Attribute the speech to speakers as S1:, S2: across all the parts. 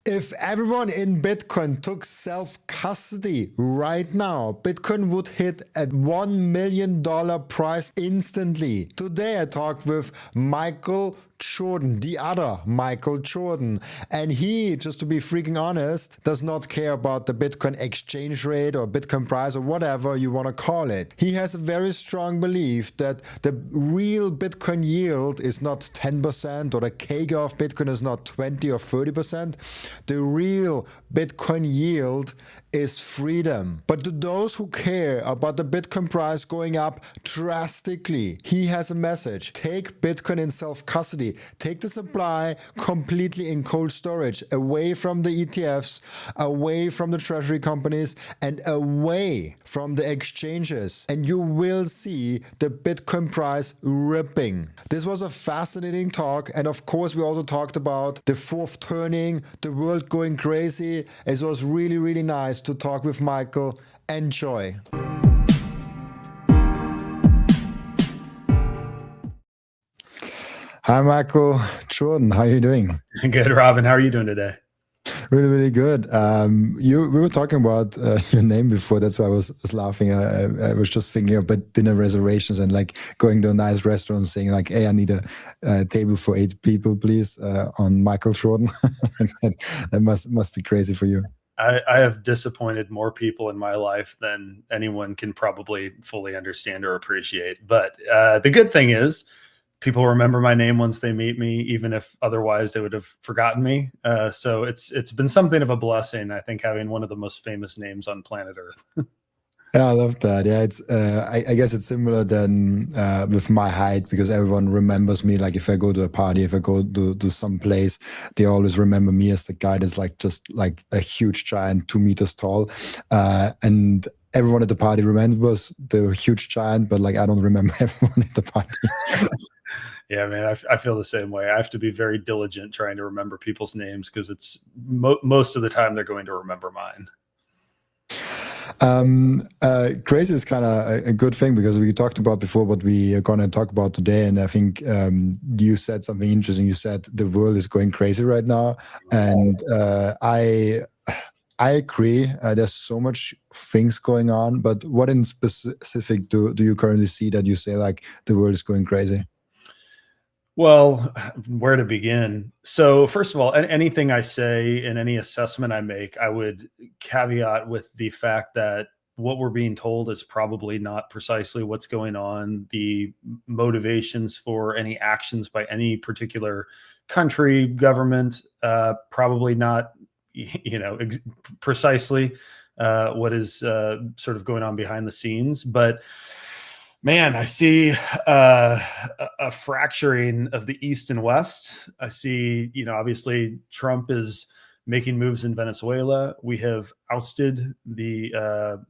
S1: If everyone in Bitcoin took self-custody right now, Bitcoin would hit a $1 million price instantly. Today I talked with Michael Jordan, the other Michael Jordan. And he, just to be freaking honest, does not care about the Bitcoin exchange rate or Bitcoin price or whatever you want to call it. He has a very strong belief that the real Bitcoin yield is not 10% or the CAGR of Bitcoin is not 20 or 30%. The real Bitcoin yield is freedom. But to those who care about the Bitcoin price going up drastically, he has a message. Take Bitcoin in self-custody. Take the supply completely in cold storage, away from the ETFs, away from the treasury companies, and away from the exchanges. And you will see the Bitcoin price ripping. This was a fascinating talk. And of course, we also talked about the fourth turning, the world going crazy. It was really, really nice to talk with Michael. Enjoy. Hi, Michael Jordan. How are you doing?
S2: Good, Robin. How are you doing today?
S1: Really, really good. We were talking about your name before. That's why I was laughing. I was just thinking about dinner reservations and like going to a nice restaurant and saying like, hey, I need a table for 8 people, please, on Michael Jordan. That must be crazy for you.
S2: I have disappointed more people in my life than anyone can probably fully understand or appreciate. But the good thing is people remember my name once they meet me, even if otherwise they would have forgotten me. So it's been something of a blessing, I think, having one of the most famous names on planet Earth.
S1: Yeah, I love that. Yeah, it's I guess it's similar than with my height, because everyone remembers me. Like if I go to a party, if I go to some place, they always remember me as the guy that's like just like a huge giant, 2 meters tall, and everyone at the party remembers the huge giant, but like I don't remember everyone at the party.
S2: Yeah, man, I feel the same way. I have to be very diligent trying to remember people's names because it's most of the time they're going to remember mine.
S1: Crazy is kind of a good thing, because we talked about before what we are going to talk about today, and I think you said something interesting. You said the world is going crazy right now, and I agree. There's so much things going on, but what in specific do you currently see that you say like the world is going crazy?
S2: Well, where to begin? So first of all, anything I say and any assessment I make, I would caveat with the fact that what we're being told is probably not precisely what's going on. The motivations for any actions by any particular country, government, probably not, precisely what is sort of going on behind the scenes. But man, I see a fracturing of the East and West. I see, obviously Trump is making moves in Venezuela. We have ousted the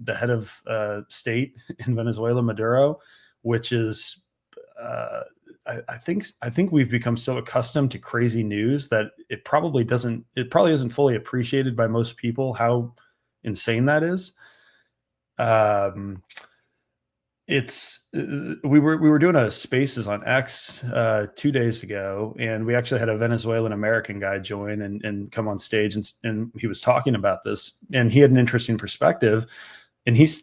S2: head of state in Venezuela, Maduro, which is, I think we've become so accustomed to crazy news that it probably isn't fully appreciated by most people how insane that is. We were doing a Spaces on X 2 days ago, and we actually had a Venezuelan American guy join and come on stage, and he was talking about this, and he had an interesting perspective. And his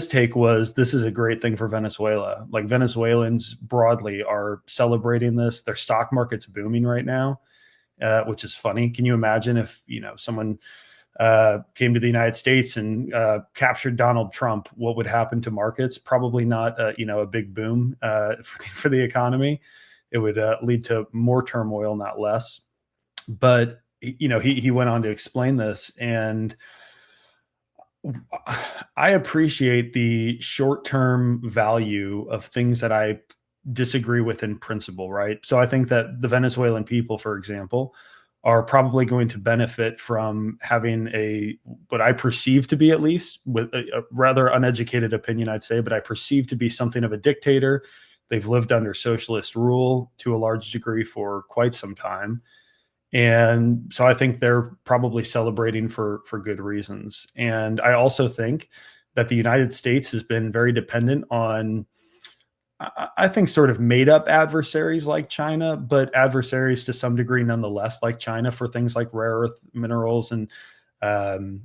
S2: take was, this is a great thing for Venezuela. Like Venezuelans broadly are celebrating this. Their stock market's booming right now, which is funny. Can you imagine if someone came to the United States and captured Donald Trump, what would happen to markets? Probably not, a big boom for the economy. It would lead to more turmoil, not less. But he went on to explain this, and I appreciate the short-term value of things that I disagree with in principle, right? So I think that the Venezuelan people, for example, are probably going to benefit from having what I perceive to be, at least with a rather uneducated opinion, I'd say, but I perceive to be something of a dictator. They've lived under socialist rule to a large degree for quite some time. And so I think they're probably celebrating for good reasons. And I also think that the United States has been very dependent on I think sort of made up adversaries like China, but adversaries to some degree nonetheless like China for things like rare earth minerals and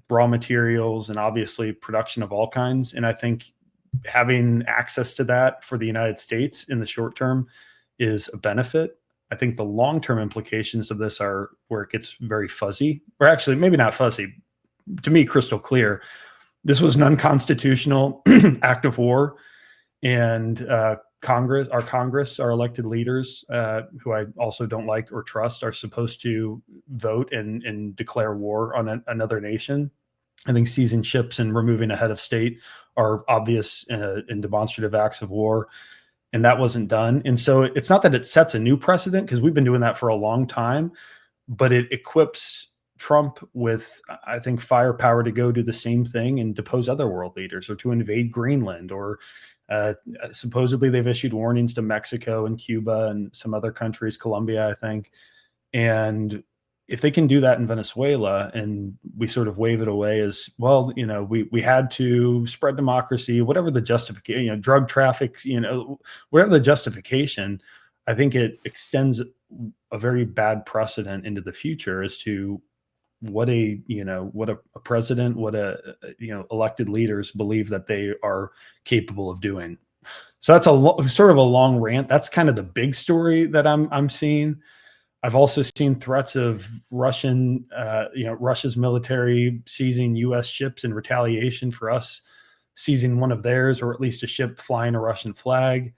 S2: raw materials and obviously production of all kinds. And I think having access to that for the United States in the short term is a benefit. I think the long-term implications of this are where it gets very fuzzy, or actually maybe not fuzzy, to me crystal clear. This was an unconstitutional act of war, and Congress, our elected leaders, who I also don't like or trust, are supposed to vote and declare war on another nation. I think seizing ships and removing a head of state are obvious and demonstrative acts of war, and that wasn't done. And so it's not that it sets a new precedent, because we've been doing that for a long time, but it equips Trump with, I think, firepower to go do the same thing and depose other world leaders, or to invade Greenland, or supposedly they've issued warnings to Mexico and Cuba and some other countries, Colombia, I think. And if they can do that in Venezuela, and we sort of wave it away as, well, we had to spread democracy, whatever the justification, drug traffic, whatever the justification, I think it extends a very bad precedent into the future as to what a president, what elected leaders believe that they are capable of doing. So that's sort of a long rant. That's kind of the big story that I'm seeing. I've also seen threats of Russia's military seizing U.S. ships in retaliation for us seizing one of theirs, or at least a ship flying a Russian flag.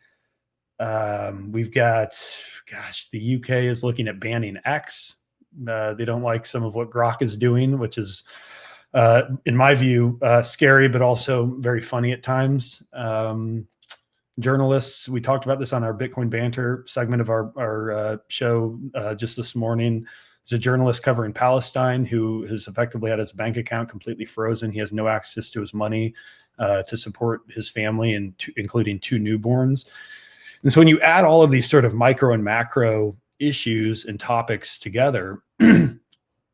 S2: We've got, the UK is looking at banning X. They don't like some of what Grok is doing, which is, in my view, scary, but also very funny at times. Journalists, we talked about this on our Bitcoin banter segment of our show just this morning. There's a journalist covering Palestine who has effectively had his bank account completely frozen. He has no access to his money to support his family, and including 2 newborns. And so when you add all of these sort of micro and macro issues and topics together,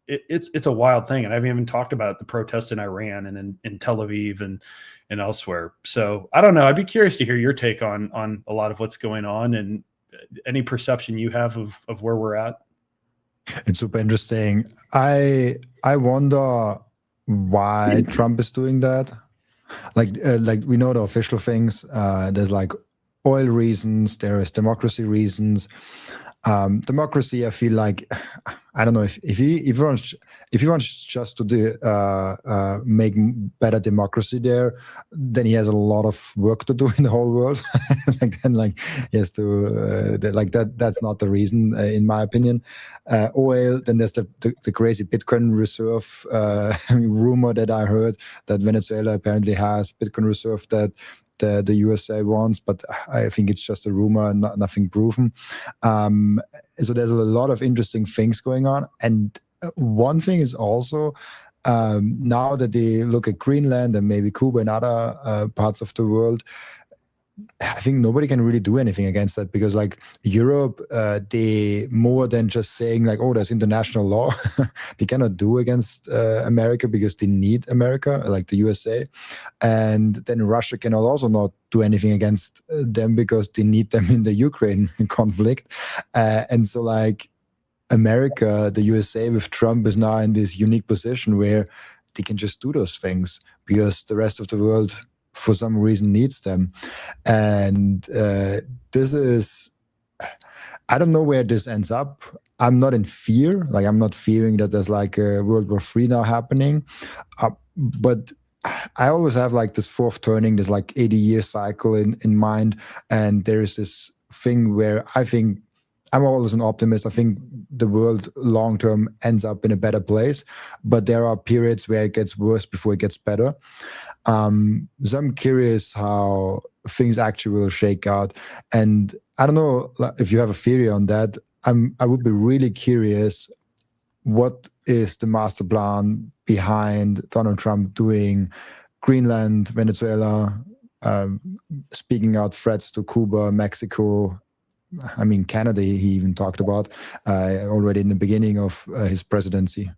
S2: it's a wild thing. And I haven't even talked about the protests in Iran and in Tel Aviv and elsewhere. So I don't know. I'd be curious to hear your take on a lot of what's going on, and any perception you have of where we're at.
S1: It's super interesting. I wonder why Trump is doing that. Like we know the official things. There's like oil reasons. There is democracy reasons. Democracy, I feel like, I don't know if he wants just to make better democracy there, then he has a lot of work to do in the whole world. He has to that's not the reason, in my opinion. Oil, then there's the crazy Bitcoin reserve rumor that I heard, that Venezuela apparently has Bitcoin reserve that the USA wants, but I think it's just a rumor and nothing proven. So there's a lot of interesting things going on. And one thing is also, now that they look at Greenland and maybe Cuba and other parts of the world, I think nobody can really do anything against that, because like Europe, they more than just saying like, oh, there's international law, they cannot do against America because they need America, like the USA. And then Russia cannot also not do anything against them because they need them in the Ukraine conflict. And so like America, the USA with Trump is now in this unique position where they can just do those things because the rest of the world for some reason needs them. And this is, I don't know where this ends up. I'm not in fear. Like, I'm not fearing that there's like a World War III now happening. But I always have like this fourth turning, this like 80-year cycle in mind. And there is this thing where I think, I'm always an optimist. I think the world long-term ends up in a better place, but there are periods where it gets worse before it gets better. So I'm curious how things actually will shake out. And I don't know if you have a theory on that. I would be really curious, what is the master plan behind Donald Trump doing Greenland, Venezuela, speaking out threats to Cuba, Mexico, I mean, Canada, he even talked about already in the beginning of his presidency.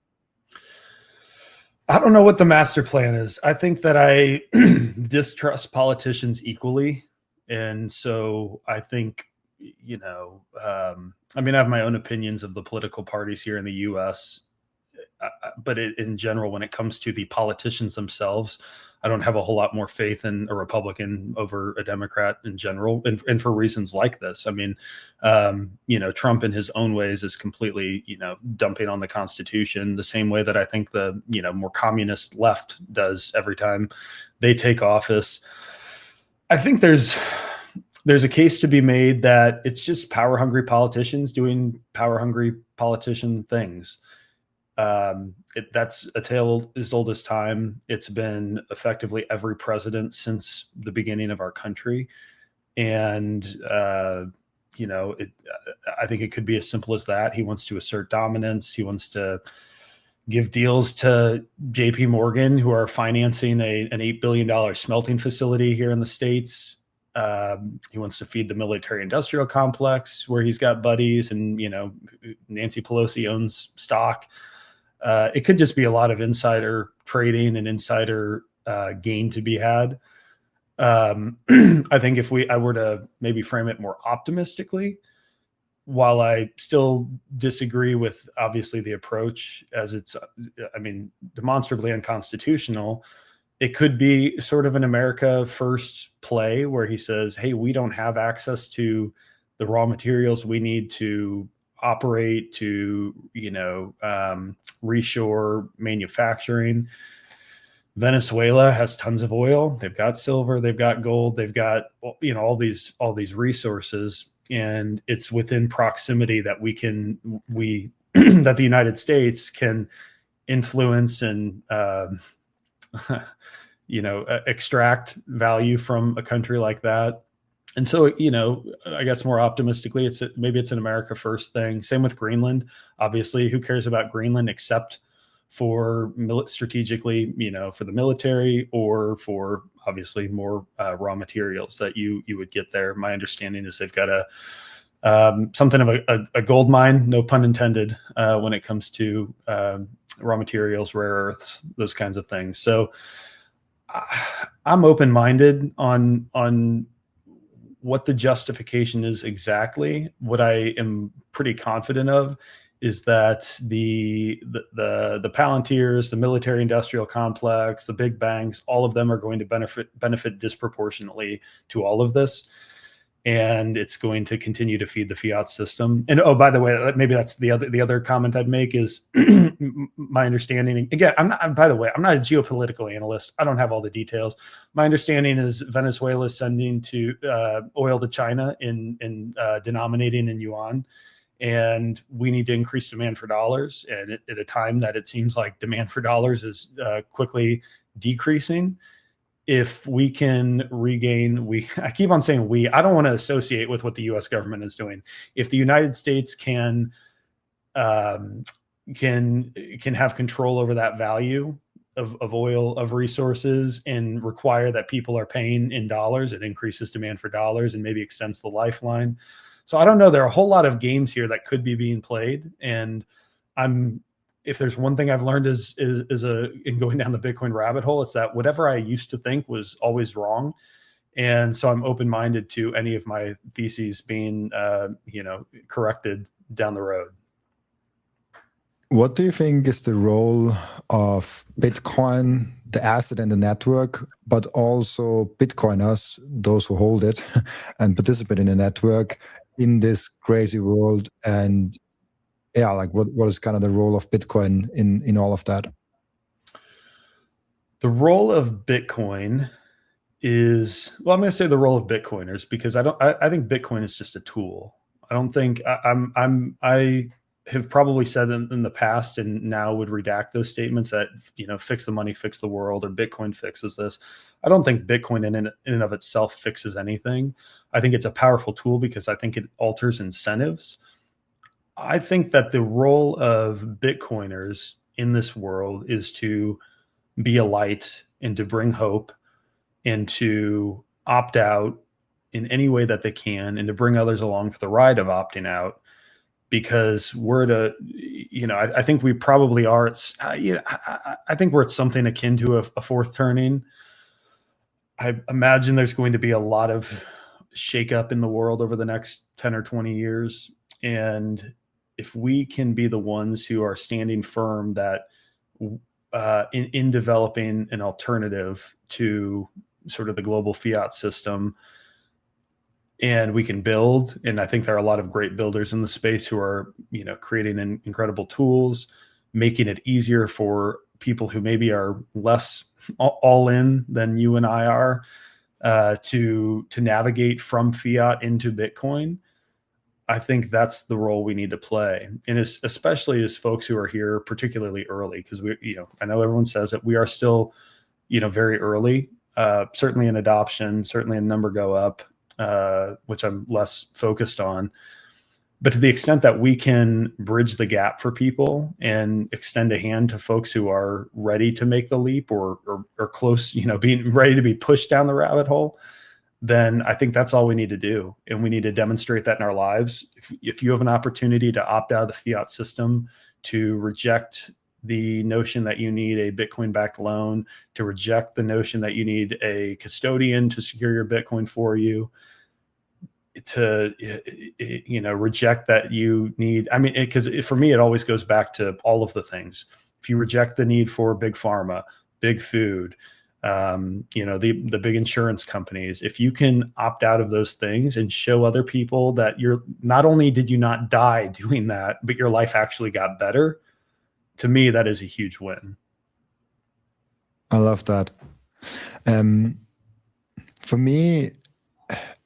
S2: I don't know what the master plan is. I think that I distrust politicians equally. And so I think, I mean, I have my own opinions of the political parties here in the US, but in general, when it comes to the politicians themselves, I don't have a whole lot more faith in a Republican over a Democrat in general, and for reasons like this. I mean, Trump in his own ways is completely, dumping on the Constitution the same way that I think the, more communist left does every time they take office. I think there's a case to be made that it's just power hungry politicians doing power hungry politician things. That's a tale as old as time. It's been effectively every president since the beginning of our country. And, I think it could be as simple as that. He wants to assert dominance. He wants to give deals to JP Morgan, who are financing an $8 billion smelting facility here in the States. He wants to feed the military industrial complex where he's got buddies, and, Nancy Pelosi owns stock. It could just be a lot of insider trading and insider gain to be had. I think if I were to maybe frame it more optimistically, while I still disagree with obviously the approach as it's, demonstrably unconstitutional, it could be sort of an America first play where he says, hey, we don't have access to the raw materials we need to operate, to, reshore manufacturing. Venezuela has tons of oil. They've got silver, they've got gold, they've got, all these resources. And it's within proximity that that the United States can influence and, extract value from a country like that. And so, I guess more optimistically, maybe it's an America first thing. Same with Greenland. Obviously, who cares about Greenland except for strategically, for the military, or for obviously more raw materials that you would get there. My understanding is they've got something of a gold mine, no pun intended, when it comes to raw materials, rare earths, those kinds of things. So I'm open-minded on what the justification is exactly. What I am pretty confident of is that the Palantirs, the military industrial complex, the big banks, all of them are going to benefit disproportionately to all of this. And it's going to continue to feed the fiat system. And by the way, maybe that's the other comment I'd make is my understanding. Again, I'm not a geopolitical analyst. I don't have all the details. My understanding is Venezuela is sending oil to China in denominating in yuan, and we need to increase demand for dollars. And at a time that it seems like demand for dollars is quickly decreasing. If we can regain, I keep on saying I don't want to associate with what the U.S. government is doing. If the United States can have control over that value of oil, of resources, and require that people are paying in dollars, it increases demand for dollars and maybe extends the lifeline. So I don't know. There are a whole lot of games here that could be being played, and if there's one thing I've learned in going down the Bitcoin rabbit hole, it's that whatever I used to think was always wrong. And so I'm open-minded to any of my theses being, corrected down the road.
S1: What do you think is the role of Bitcoin, the asset and the network, but also Bitcoiners, those who hold it and participate in the network, in this crazy world? And what is kind of the role of Bitcoin in all of that?
S2: The role of Bitcoin is, I'm going to say the role of Bitcoiners, because I think Bitcoin is just a tool. I don't think I have probably said in the past, and now would redact those statements that, fix the money, fix the world, or Bitcoin fixes this. I don't think Bitcoin in and of itself fixes anything. I think it's a powerful tool because I think it alters incentives. I think that the role of Bitcoiners in this world is to be a light and to bring hope and to opt out in any way that they can, and to bring others along for the ride of opting out, because I think we probably are. I think we're at something akin to a fourth turning. I imagine there's going to be a lot of shake up in the world over the next 10 or 20 years. And if we can be the ones who are standing firm that in developing an alternative to sort of the global fiat system, and we can build, and I think there are a lot of great builders in the space who are, creating incredible tools, making it easier for people who maybe are less all in than you and I are, to navigate from fiat into Bitcoin. I think that's the role we need to play. And especially as folks who are here particularly early, because I know everyone says that we are still, very early, certainly in adoption, certainly in number go up, which I'm less focused on. But to the extent that we can bridge the gap for people and extend a hand to folks who are ready to make the leap or close, being ready to be pushed down the rabbit hole, then I think that's all we need to do. And we need to demonstrate that in our lives. If you have an opportunity to opt out of the fiat system, to reject the notion that you need a Bitcoin-backed loan, to reject the notion that you need a custodian to secure your Bitcoin for you, to reject that you need, because for me it always goes back to all of the things. If you reject the need for big pharma, big food, the big insurance companies, if you can opt out of those things and show other people that you're not only did you not die doing that, but your life actually got better, to me that is a huge win.
S1: I love that. For me,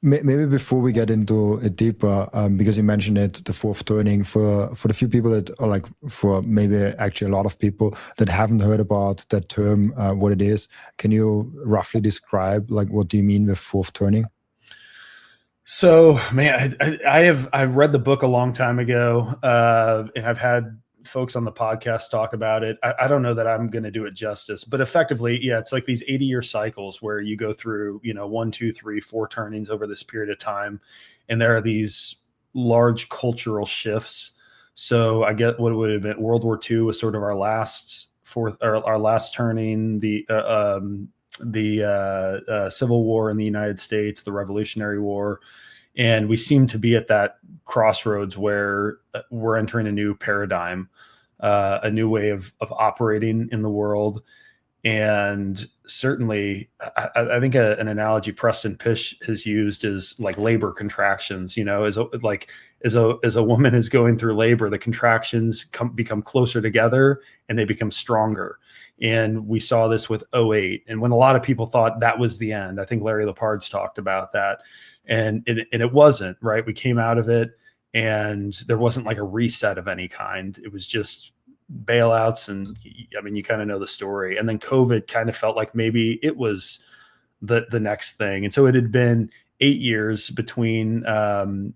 S1: maybe before we get into it deeper, because you mentioned it, the fourth turning, for the few people that are like, for maybe actually a lot of people that haven't heard about that term, what it is, can you roughly describe like what do you mean with fourth turning?
S2: So, man, I've read the book a long time ago, and I've had folks on the podcast talk about it. I don't know that I'm going to do it justice, but effectively, yeah, it's like these 80-year cycles where you go through, 1, 2, 3, 4 turnings over this period of time. And there are these large cultural shifts. So I get what it would have been. World War II was sort of our last turning, the Civil War in the United States, the Revolutionary War. And we seem to be at that crossroads where we're entering a new paradigm, a new way of operating in the world. And certainly, I think an analogy Preston Pysh has used is like labor contractions. As a woman is going through labor, the contractions become closer together and they become stronger. And we saw this with 2008. And when a lot of people thought that was the end, I think Larry Lepard's talked about that. And it wasn't, right? We came out of it and there wasn't like a reset of any kind. It was just bailouts. And you kind of know the story. And then COVID kind of felt like maybe it was the next thing. And so it had been 8 years between, the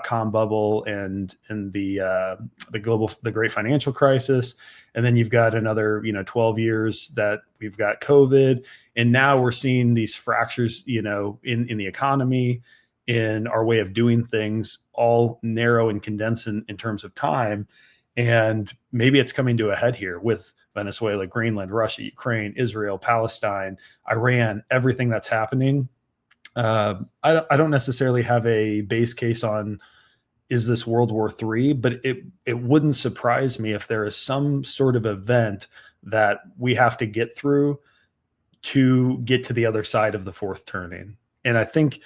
S2: .com bubble and the great financial crisis. And then you've got another, 12 years that we've got COVID. And now we're seeing these fractures, in the economy, in our way of doing things, all narrow and condense in terms of time. And maybe it's coming to a head here with Venezuela, Greenland, Russia, Ukraine, Israel, Palestine, Iran, everything that's happening. I don't necessarily have a base case on, is this World War III? But it wouldn't surprise me if there is some sort of event that we have to get through to get to the other side of the fourth turning. And I think,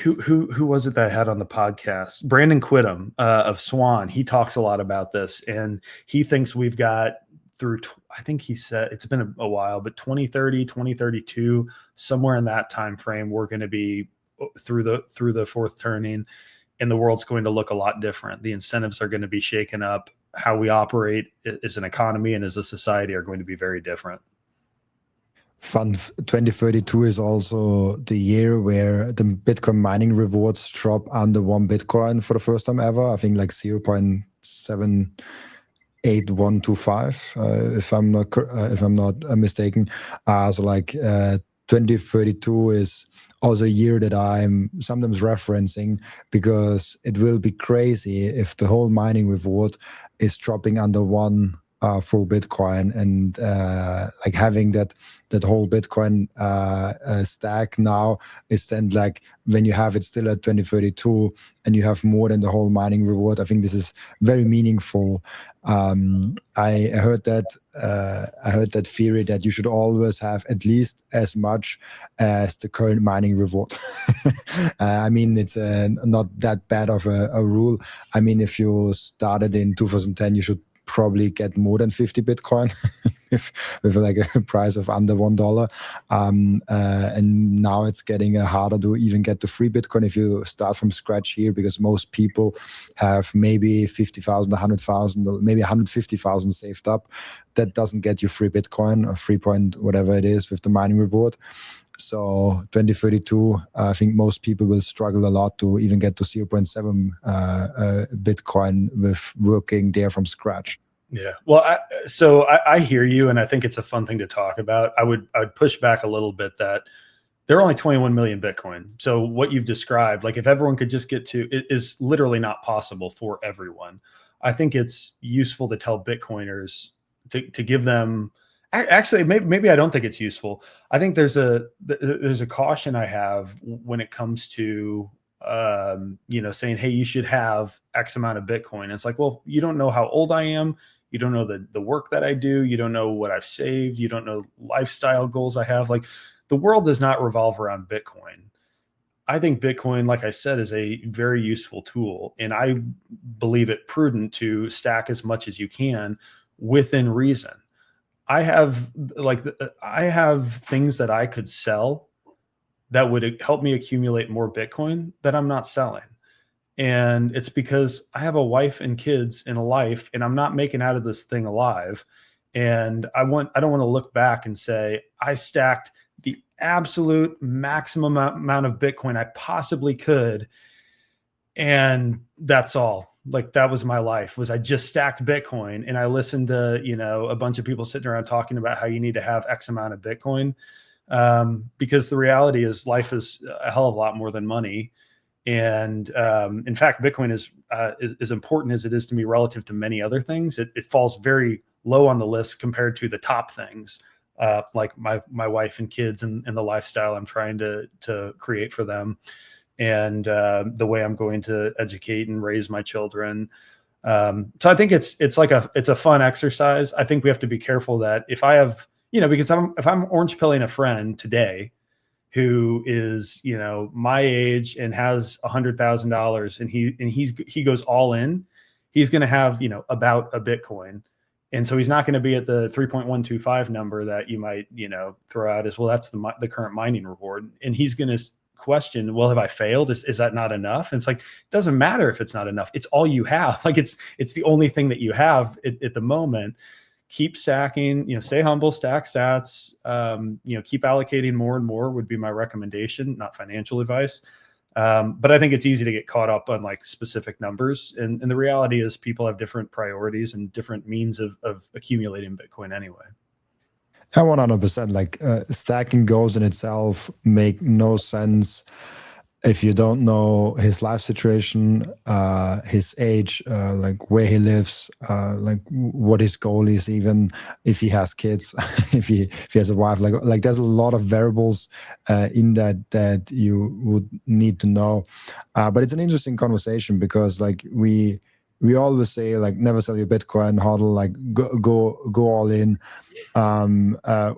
S2: who was it that I had on the podcast? Brandon Quittem of Swan. He talks a lot about this, and he thinks we've got through, I think he said it's been a while, but 2030, 2032, somewhere in that time frame, we're going to be through the fourth turning. And the world's going to look a lot different. The incentives are going to be shaken up. How we operate as an economy and as a society are going to be very different.
S1: 2032 is also the year where the Bitcoin mining rewards drop under 1 Bitcoin for the first time ever. I think like 0.78125, if I'm not mistaken. So like 2032 is also a year that I'm sometimes referencing, because it will be crazy if the whole mining reward is dropping under 1 full Bitcoin, and like having that whole Bitcoin stack now is then like when you have it still at 2032 and you have more than the whole mining reward. I think this is very meaningful. I heard that theory that you should always have at least as much as the current mining reward. I mean, it's not that bad of a rule. I mean, if you started in 2010, you should probably get more than 50 Bitcoin with like a price of under $1. And now it's getting harder to even get to free Bitcoin if you start from scratch here, because most people have maybe 50,000, 100,000, or maybe 150,000 saved up. That doesn't get you free Bitcoin or 3 point whatever it is with the mining reward. So 2032, I think most people will struggle a lot to even get to 0.7 Bitcoin with working there from scratch.
S2: Yeah. Well, I hear you, and I think it's a fun thing to talk about. I would push back a little bit that there are only 21 million Bitcoin. So what you've described, like if everyone could just get to, it is literally not possible for everyone. I think it's useful to tell Bitcoiners to give them. Actually, maybe I don't think it's useful. I think there's a caution I have when it comes to saying, hey, you should have X amount of Bitcoin. It's like, well, you don't know how old I am. You don't know the work that I do. You don't know what I've saved. You don't know lifestyle goals I have. Like, the world does not revolve around Bitcoin. I think Bitcoin, like I said, is a very useful tool, and I believe it prudent to stack as much as you can within reason. I have things that I could sell that would help me accumulate more Bitcoin that I'm not selling. And it's because I have a wife and kids and a life, and I'm not making out of this thing alive. And I don't want to look back and say, I stacked the absolute maximum amount of Bitcoin I possibly could, and that's all. Like, that was my life, was I just stacked Bitcoin. And I listened to, a bunch of people sitting around talking about how you need to have X amount of Bitcoin. Because the reality is life is a hell of a lot more than money. And in fact, Bitcoin is as important as it is to me relative to many other things. It falls very low on the list compared to the top things, like my wife and kids and the lifestyle I'm trying to create for them, and the way I'm going to educate and raise my children. So I think it's a fun exercise. I think we have to be careful that if I have, because if I'm orange pilling a friend today who is, my age and has $100,000 and he goes all in, he's going to have, about a Bitcoin. And so he's not going to be at the 3.125 number that you might, throw out as, well, that's the current mining reward. And he's going to question, well, have I failed? Is that not enough? And it's like, it doesn't matter if it's not enough. It's all you have. Like, it's the only thing that you have at the moment. Keep stacking, stay humble, stack sats, keep allocating more and more would be my recommendation, not financial advice. But I think it's easy to get caught up on like specific numbers. And the reality is people have different priorities and different means of accumulating Bitcoin anyway.
S1: 100%. Like stacking goals in itself make no sense if you don't know his life situation, his age, like where he lives, like what his goal is, even if he has kids, if he has a wife. Like there's a lot of variables in that you would need to know. But it's an interesting conversation because like we always say like never sell your Bitcoin, hodl, like go all in,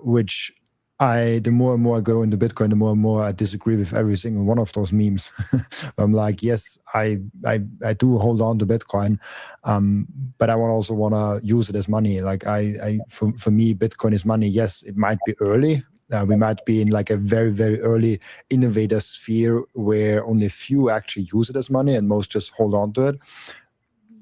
S1: which the more and more I go into Bitcoin, the more and more I disagree with every single one of those memes. I'm like, yes, I do hold on to Bitcoin, but I also want to use it as money. Like for me, Bitcoin is money. Yes, it might be early. We might be in like a very, very early innovator sphere where only a few actually use it as money and most just hold on to it.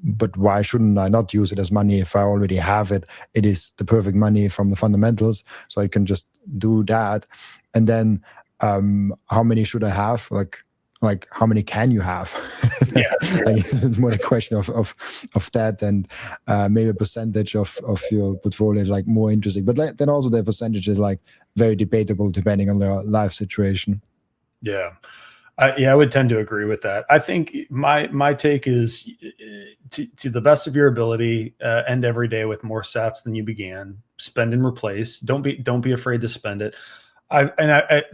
S1: But why shouldn't I not use it as money if I already have it? It is the perfect money from the fundamentals, so I can just do that. And then, how many should I have? Like how many can you have?
S2: Yeah,
S1: like it's more a question of that, and maybe a percentage of your portfolio is like more interesting. But then also the percentage is like very debatable depending on the life situation.
S2: Yeah. I would tend to agree with that. I think my take is to the best of your ability, end every day with more sats than you began. Spend and replace. Don't be afraid to spend it.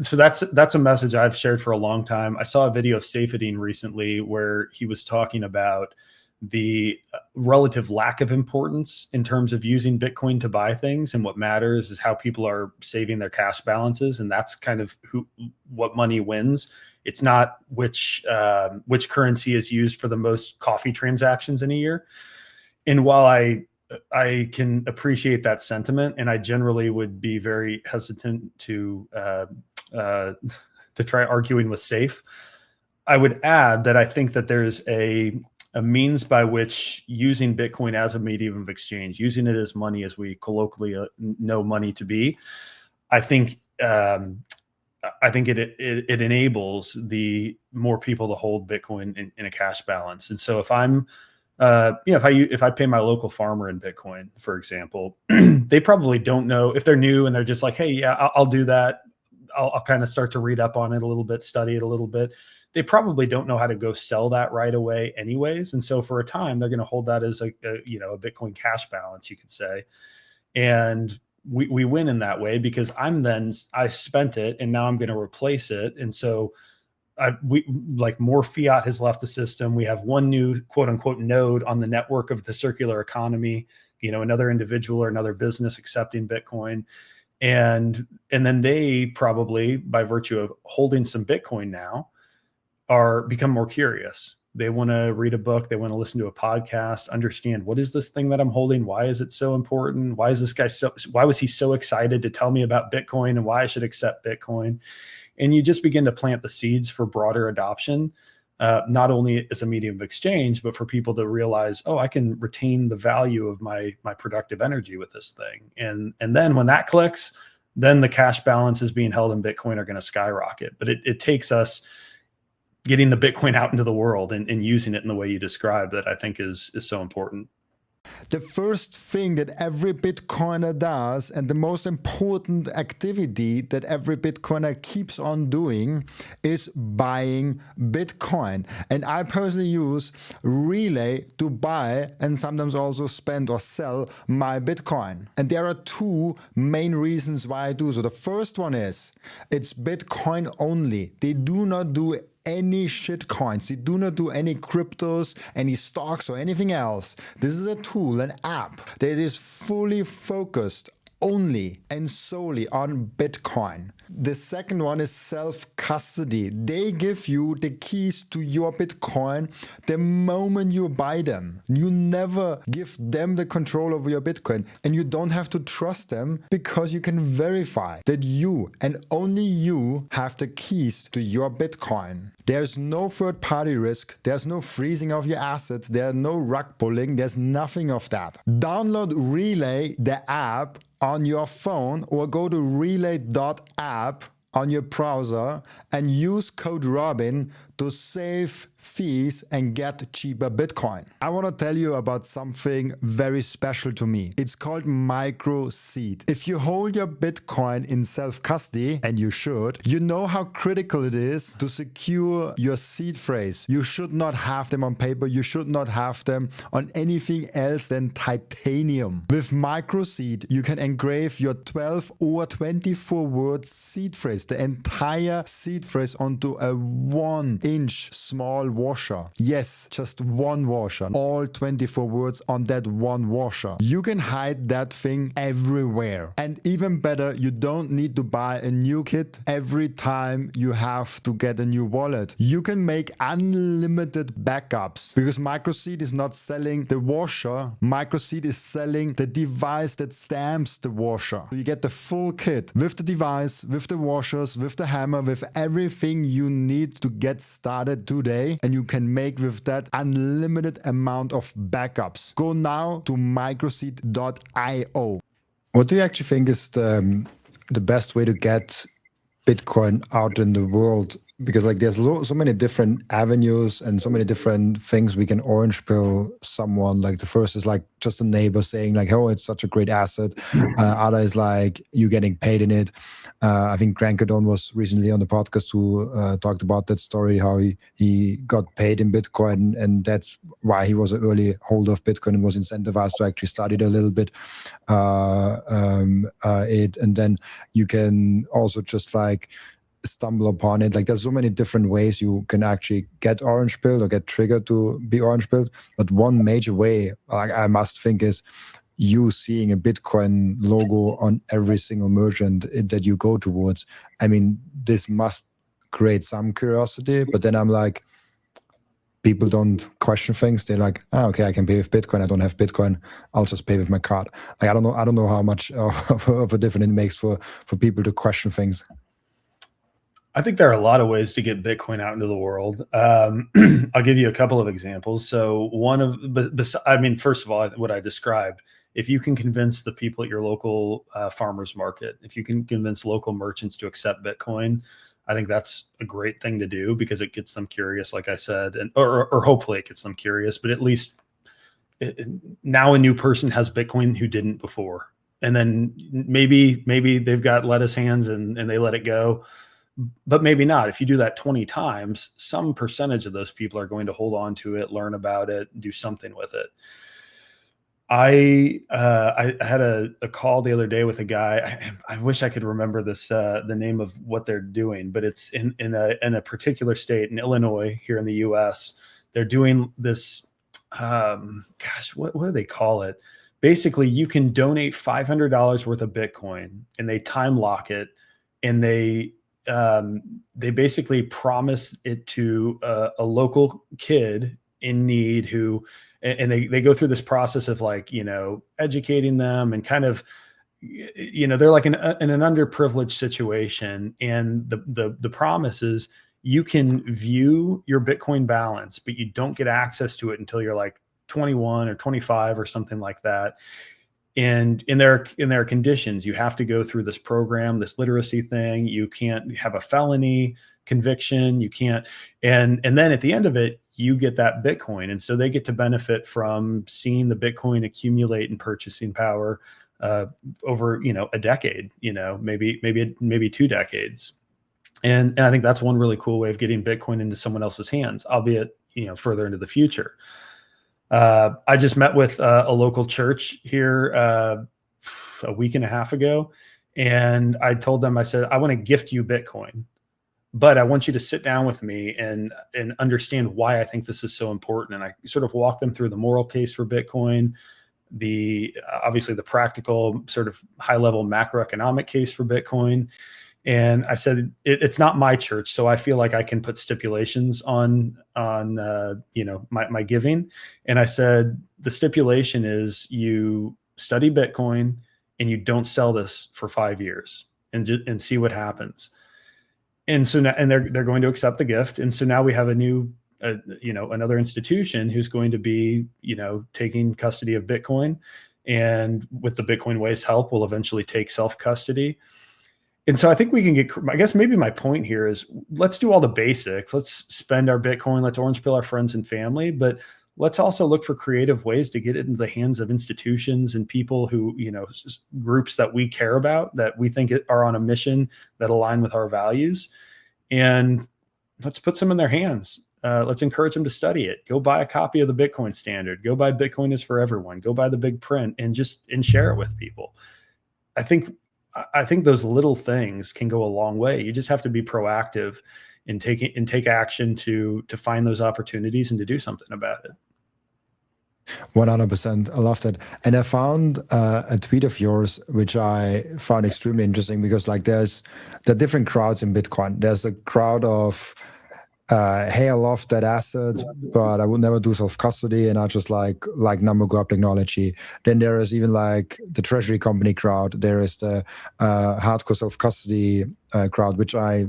S2: So that's a message I've shared for a long time. I saw a video of Saifedean recently where he was talking about the relative lack of importance in terms of using Bitcoin to buy things, and what matters is how people are saving their cash balances, and that's kind of what money wins. It's not which currency is used for the most coffee transactions in a year. And while I can appreciate that sentiment, and I generally would be very hesitant to try arguing with Saif, I would add that I think that there's a means by which using Bitcoin as a medium of exchange, using it as money as we colloquially know money to be, I think it enables the more people to hold Bitcoin in a cash balance. And so if I'm if I pay my local farmer in Bitcoin, for example, they probably don't know, if they're new and they're just like, hey, yeah, I'll do that. I'll kind of start to read up on it a little bit, study it a little bit. They probably don't know how to go sell that right away anyways. And so for a time, they're going to hold that as a Bitcoin cash balance, you could say. And we win in that way because I spent it and now I'm going to replace it. And so more fiat has left the system. We have one new quote unquote node on the network of the circular economy, another individual or another business accepting Bitcoin. And then they probably, by virtue of holding some Bitcoin now, become more curious. They want to read a book. They want to listen to a podcast, understand, what is this thing that I'm holding? Why is it so important? Why was he so excited to tell me about Bitcoin and why I should accept Bitcoin? And you just begin to plant the seeds for broader adoption, not only as a medium of exchange, but for people to realize, I can retain the value of my productive energy with this thing. And then when that clicks, then the cash balances being held in Bitcoin are going to skyrocket. But it takes us getting the Bitcoin out into the world and using it in the way you described that I think is so important.
S1: The first thing that every Bitcoiner does, and the most important activity that every Bitcoiner keeps on doing, is buying Bitcoin. And I personally use Relai to buy and sometimes also spend or sell my Bitcoin. And there are two main reasons why I do so. The first one is it's Bitcoin only. They do not do any shit coins. They do not do any cryptos, any stocks or anything else. This is a tool, an app that is fully focused only and solely on Bitcoin. The second one is self-custody. They give you the keys to your Bitcoin the moment you buy them. You never give them the control over your Bitcoin, and you don't have to trust them because you can verify that you and only you have the keys to your Bitcoin. There's no third-party risk. There's no freezing of your assets. There's no rug pulling. There's nothing of that. Download Relai, the app, on your phone, or go to relay.app on your browser and use code Robin to save fees and get cheaper Bitcoin. I want to tell you about something very special to me. It's called Microseed. If you hold your Bitcoin in self-custody, and you should, you know how critical it is to secure your seed phrase. You should not have them on paper. You should not have them on anything else than titanium. With Microseed, you can engrave your 12 or 24 word seed phrase, the entire seed phrase, onto a 1-inch small washer. Yes, just one washer. All 24 words on that one washer. You can hide that thing everywhere. And even better, you don't need to buy a new kit every time you have to get a new wallet. You can make unlimited backups because Microseed is not selling the washer. Microseed is selling the device that stamps the washer. So you get the full kit with the device, with the washers, with the hammer, with everything you need to get started today, and you can make with that unlimited amount of backups. Go now to microseed.io. What do you actually think is the best way to get Bitcoin out in the world because like there's so many different avenues and so many different things we can orange pill someone. Like the first is like just a neighbor saying like, oh, it's such a great asset. Other is like you getting paid in it. I think Grant Cardone was recently on the podcast who talked about that story, how he got paid in Bitcoin, and that's why he was an early holder of Bitcoin and was incentivized to actually study it a little bit. And then you can also just like stumble upon it. Like there's so many different ways you can actually get orange pilled or get triggered to be orange pilled. But one major way I must think is you seeing a Bitcoin logo on every single merchant that you go towards. I mean, this must create some curiosity, but then I'm like, people don't question things. They're like, oh, okay, I can pay with Bitcoin. I don't have Bitcoin. I'll just pay with my card. Like, I don't know how much of a difference it makes for people to question things.
S2: I think there are a lot of ways to get Bitcoin out into the world. I'll give you a couple of examples. So first of all, what I described, if you can convince the people at your local farmers market, if you can convince local merchants to accept Bitcoin, I think that's a great thing to do because it gets them curious, like I said, or hopefully it gets them curious, but at least now a new person has Bitcoin who didn't before. And then maybe they've got lettuce hands and they let it go. But maybe not. If you do that 20 times, some percentage of those people are going to hold on to it, learn about it, do something with it. I had a call the other day with a guy. I wish I could remember the name of what they're doing, but it's in a particular state in Illinois here in the U.S. They're doing this. What do they call it? Basically, you can donate $500 worth of Bitcoin, and they time lock it, and they basically promise it to a local kid in need who, and they go through this process of like, educating them and kind of, they're like in an underprivileged situation. And the promise is you can view your Bitcoin balance, but you don't get access to it until you're like 21 or 25 or something like that. And in their conditions, you have to go through this program, this literacy thing. You can't have a felony conviction. You can't. And then at the end of it, you get that Bitcoin. And so they get to benefit from seeing the Bitcoin accumulate in purchasing power over, a decade, maybe 2 decades. And I think that's one really cool way of getting Bitcoin into someone else's hands, albeit, further into the future. I just met with a local church here a week and a half ago, and I told them, I said, I want to gift you Bitcoin, but I want you to sit down with me and understand why I think this is so important. And I sort of walked them through the moral case for Bitcoin, obviously the practical sort of high level macroeconomic case for Bitcoin. And I said, it's not my church, so I feel like I can put stipulations on my giving. And I said, the stipulation is you study Bitcoin and you don't sell this for 5 years and see what happens. And so now, and they're going to accept the gift. And so now we have a new, another institution who's going to be, taking custody of Bitcoin, and with the Bitcoin Way's help, will eventually take self-custody. And so I think we can I guess maybe my point here is, let's do all the basics. Let's spend our Bitcoin. Let's orange pill our friends and family, but let's also look for creative ways to get it into the hands of institutions and people who, groups that we care about, that we think are on a mission that align with our values. And let's put some in their hands. Let's encourage them to study it. Go buy a copy of the Bitcoin Standard. Go buy Bitcoin is for Everyone. Go buy the big print and share it with people. I think those little things can go a long way. You just have to be proactive and take action to find those opportunities and to do something about it.
S1: 100%. I love that. And I found a tweet of yours, which I found extremely interesting, because like there are different crowds in Bitcoin. There's a crowd of, hey, I love that asset, but I would never do self-custody, and I just like number grab technology. Then there is even like the treasury company crowd. There is the hardcore self-custody crowd, which I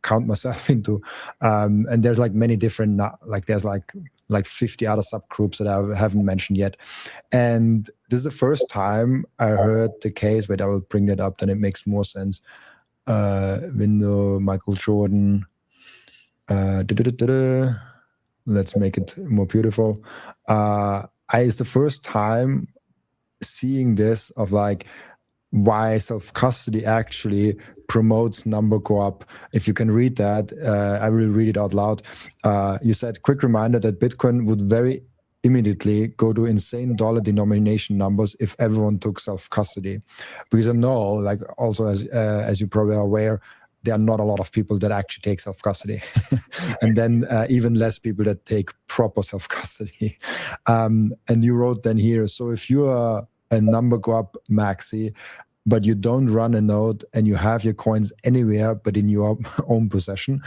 S1: count myself into. And there's like many different, there's like 50 other subgroups that I haven't mentioned yet. And this is the first time I heard the case, but I will bring that up, then it makes more sense. Window, Michael Jordan. Let's make it more beautiful. It's the first time seeing this of like why self-custody actually promotes number co-op. If you can read that, I will read it out loud. You said, quick reminder that Bitcoin would very immediately go to insane dollar denomination numbers if everyone took self-custody. Because I know, like also as you probably are aware, there are not a lot of people that actually take self-custody. And then even less people that take proper self-custody. And you wrote then here, so if you are a number co-op maxi, but you don't run a node and you have your coins anywhere but in your own possession,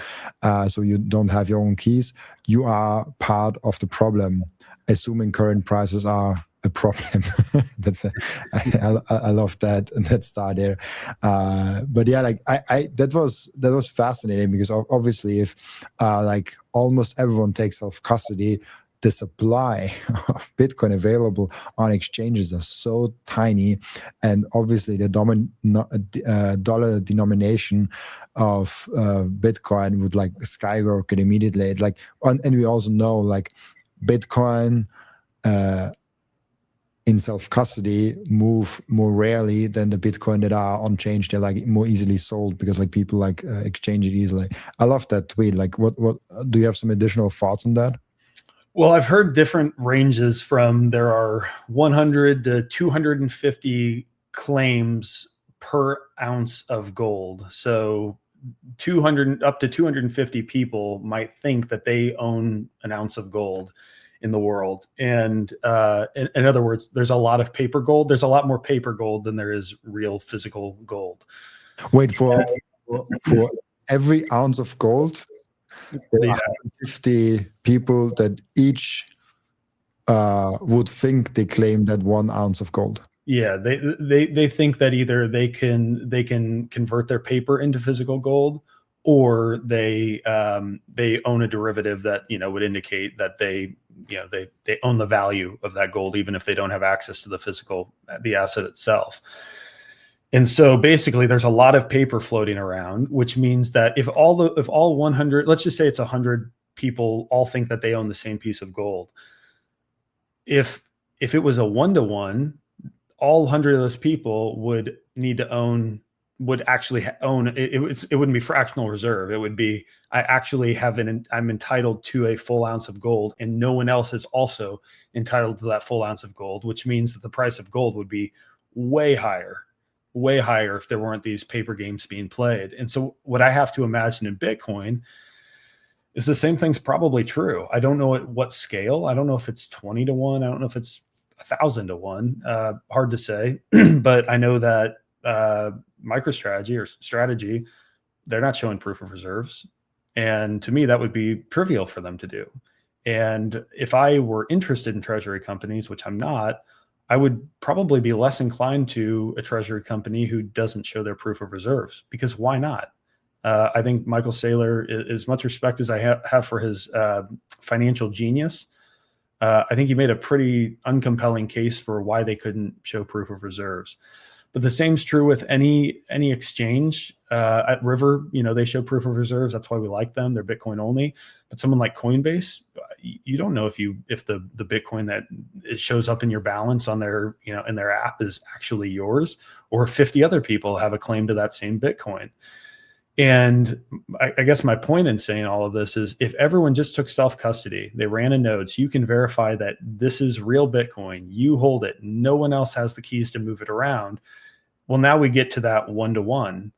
S1: so you don't have your own keys, you are part of the problem, assuming current prices are a problem. I love that start there. But yeah, like that was fascinating, because obviously if like almost everyone takes self-custody, the supply of Bitcoin available on exchanges are so tiny, and obviously the dollar denomination of Bitcoin would like skyrocket immediately. And we also know like Bitcoin in self-custody move more rarely than the Bitcoin that are on change. They're like more easily sold because like people like exchange it easily. I love that tweet. Like what do you have some additional thoughts on that?
S2: Well, I've heard different ranges from there are 100 to 250 claims per ounce of gold. So 200 up to 250 people might think that they own an ounce of gold in the world. And in other words, there's a lot of paper gold. There's a lot more paper gold than there is real physical gold.
S1: Wait, for every ounce of gold, there are 150 people that each would think they claim that 1 ounce of gold.
S2: Yeah, they think that either they can convert their paper into physical gold, or they own a derivative that would indicate that they own the value of that gold, even if they don't have access to the asset itself. And so basically there's a lot of paper floating around, which means that if all 100, let's just say it's 100 people all think that they own the same piece of gold. If it was a 1-to-1, all 100 of those people would actually own it. It wouldn't be fractional reserve. It would be, I'm entitled to a full ounce of gold, and no one else is also entitled to that full ounce of gold, which means that the price of gold would be way higher if there weren't these paper games being played. And so what I have to imagine in Bitcoin is the same thing's probably true. I don't know at what scale. I don't know if it's 20-to-1. I don't know if it's 1,000-to-1. Hard to say. But I know that MicroStrategy or Strategy, they're not showing proof of reserves. And to me, that would be trivial for them to do. And if I were interested in treasury companies, which I'm not, I would probably be less inclined to a treasury company who doesn't show their proof of reserves, because why not? I think Michael Saylor, as much respect as I have for his financial genius, I think he made a pretty uncompelling case for why they couldn't show proof of reserves. But the same's true with any exchange. At River, they show proof of reserves. That's why we like them. They're Bitcoin only. But someone like Coinbase, you don't know if the Bitcoin that it shows up in your balance on their in their app is actually yours, or if 50 other people have a claim to that same Bitcoin. And I guess my point in saying all of this is, if everyone just took self-custody, they ran a node, so you can verify that this is real Bitcoin, you hold it, no one else has the keys to move it around. Well, now we get to that 1-to-1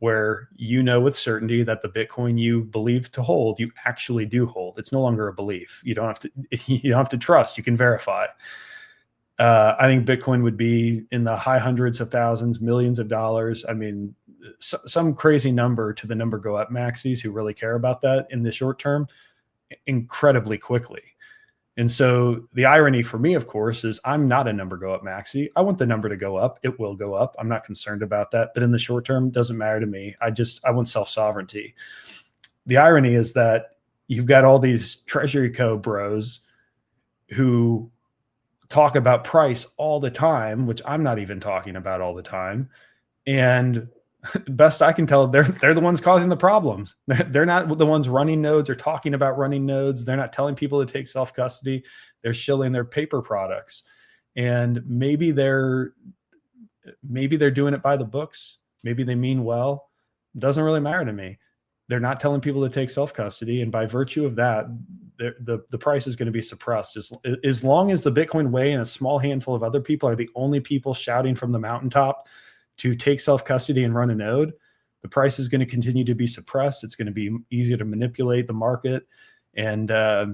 S2: where with certainty that the Bitcoin you believe to hold, you actually do hold. It's no longer a belief. You don't have to trust, you can verify. I think Bitcoin would be in the high hundreds of thousands, millions of dollars. I mean, some crazy number to the number go up maxis who really care about that in the short term incredibly quickly. And so the irony for me, of course, is I'm not a number go up maxi. I want the number to go up. It will go up. I'm not concerned about that. But in the short term, it doesn't matter to me. I want self-sovereignty. The irony is that you've got all these treasury co bros who talk about price all the time, which I'm not even talking about all the time. And best I can tell, they're the ones causing the problems. They're not the ones running nodes or talking about running nodes. They're not telling people to take self-custody. They're shilling their paper products. And maybe they're doing it by the books. Maybe they mean well. It doesn't really matter to me. They're not telling people to take self-custody. And by virtue of that, the price is going to be suppressed. As long as the Bitcoin way and a small handful of other people are the only people shouting from the mountaintop to take self-custody and run a node, the price is going to continue to be suppressed. It's going to be easier to manipulate the market. And I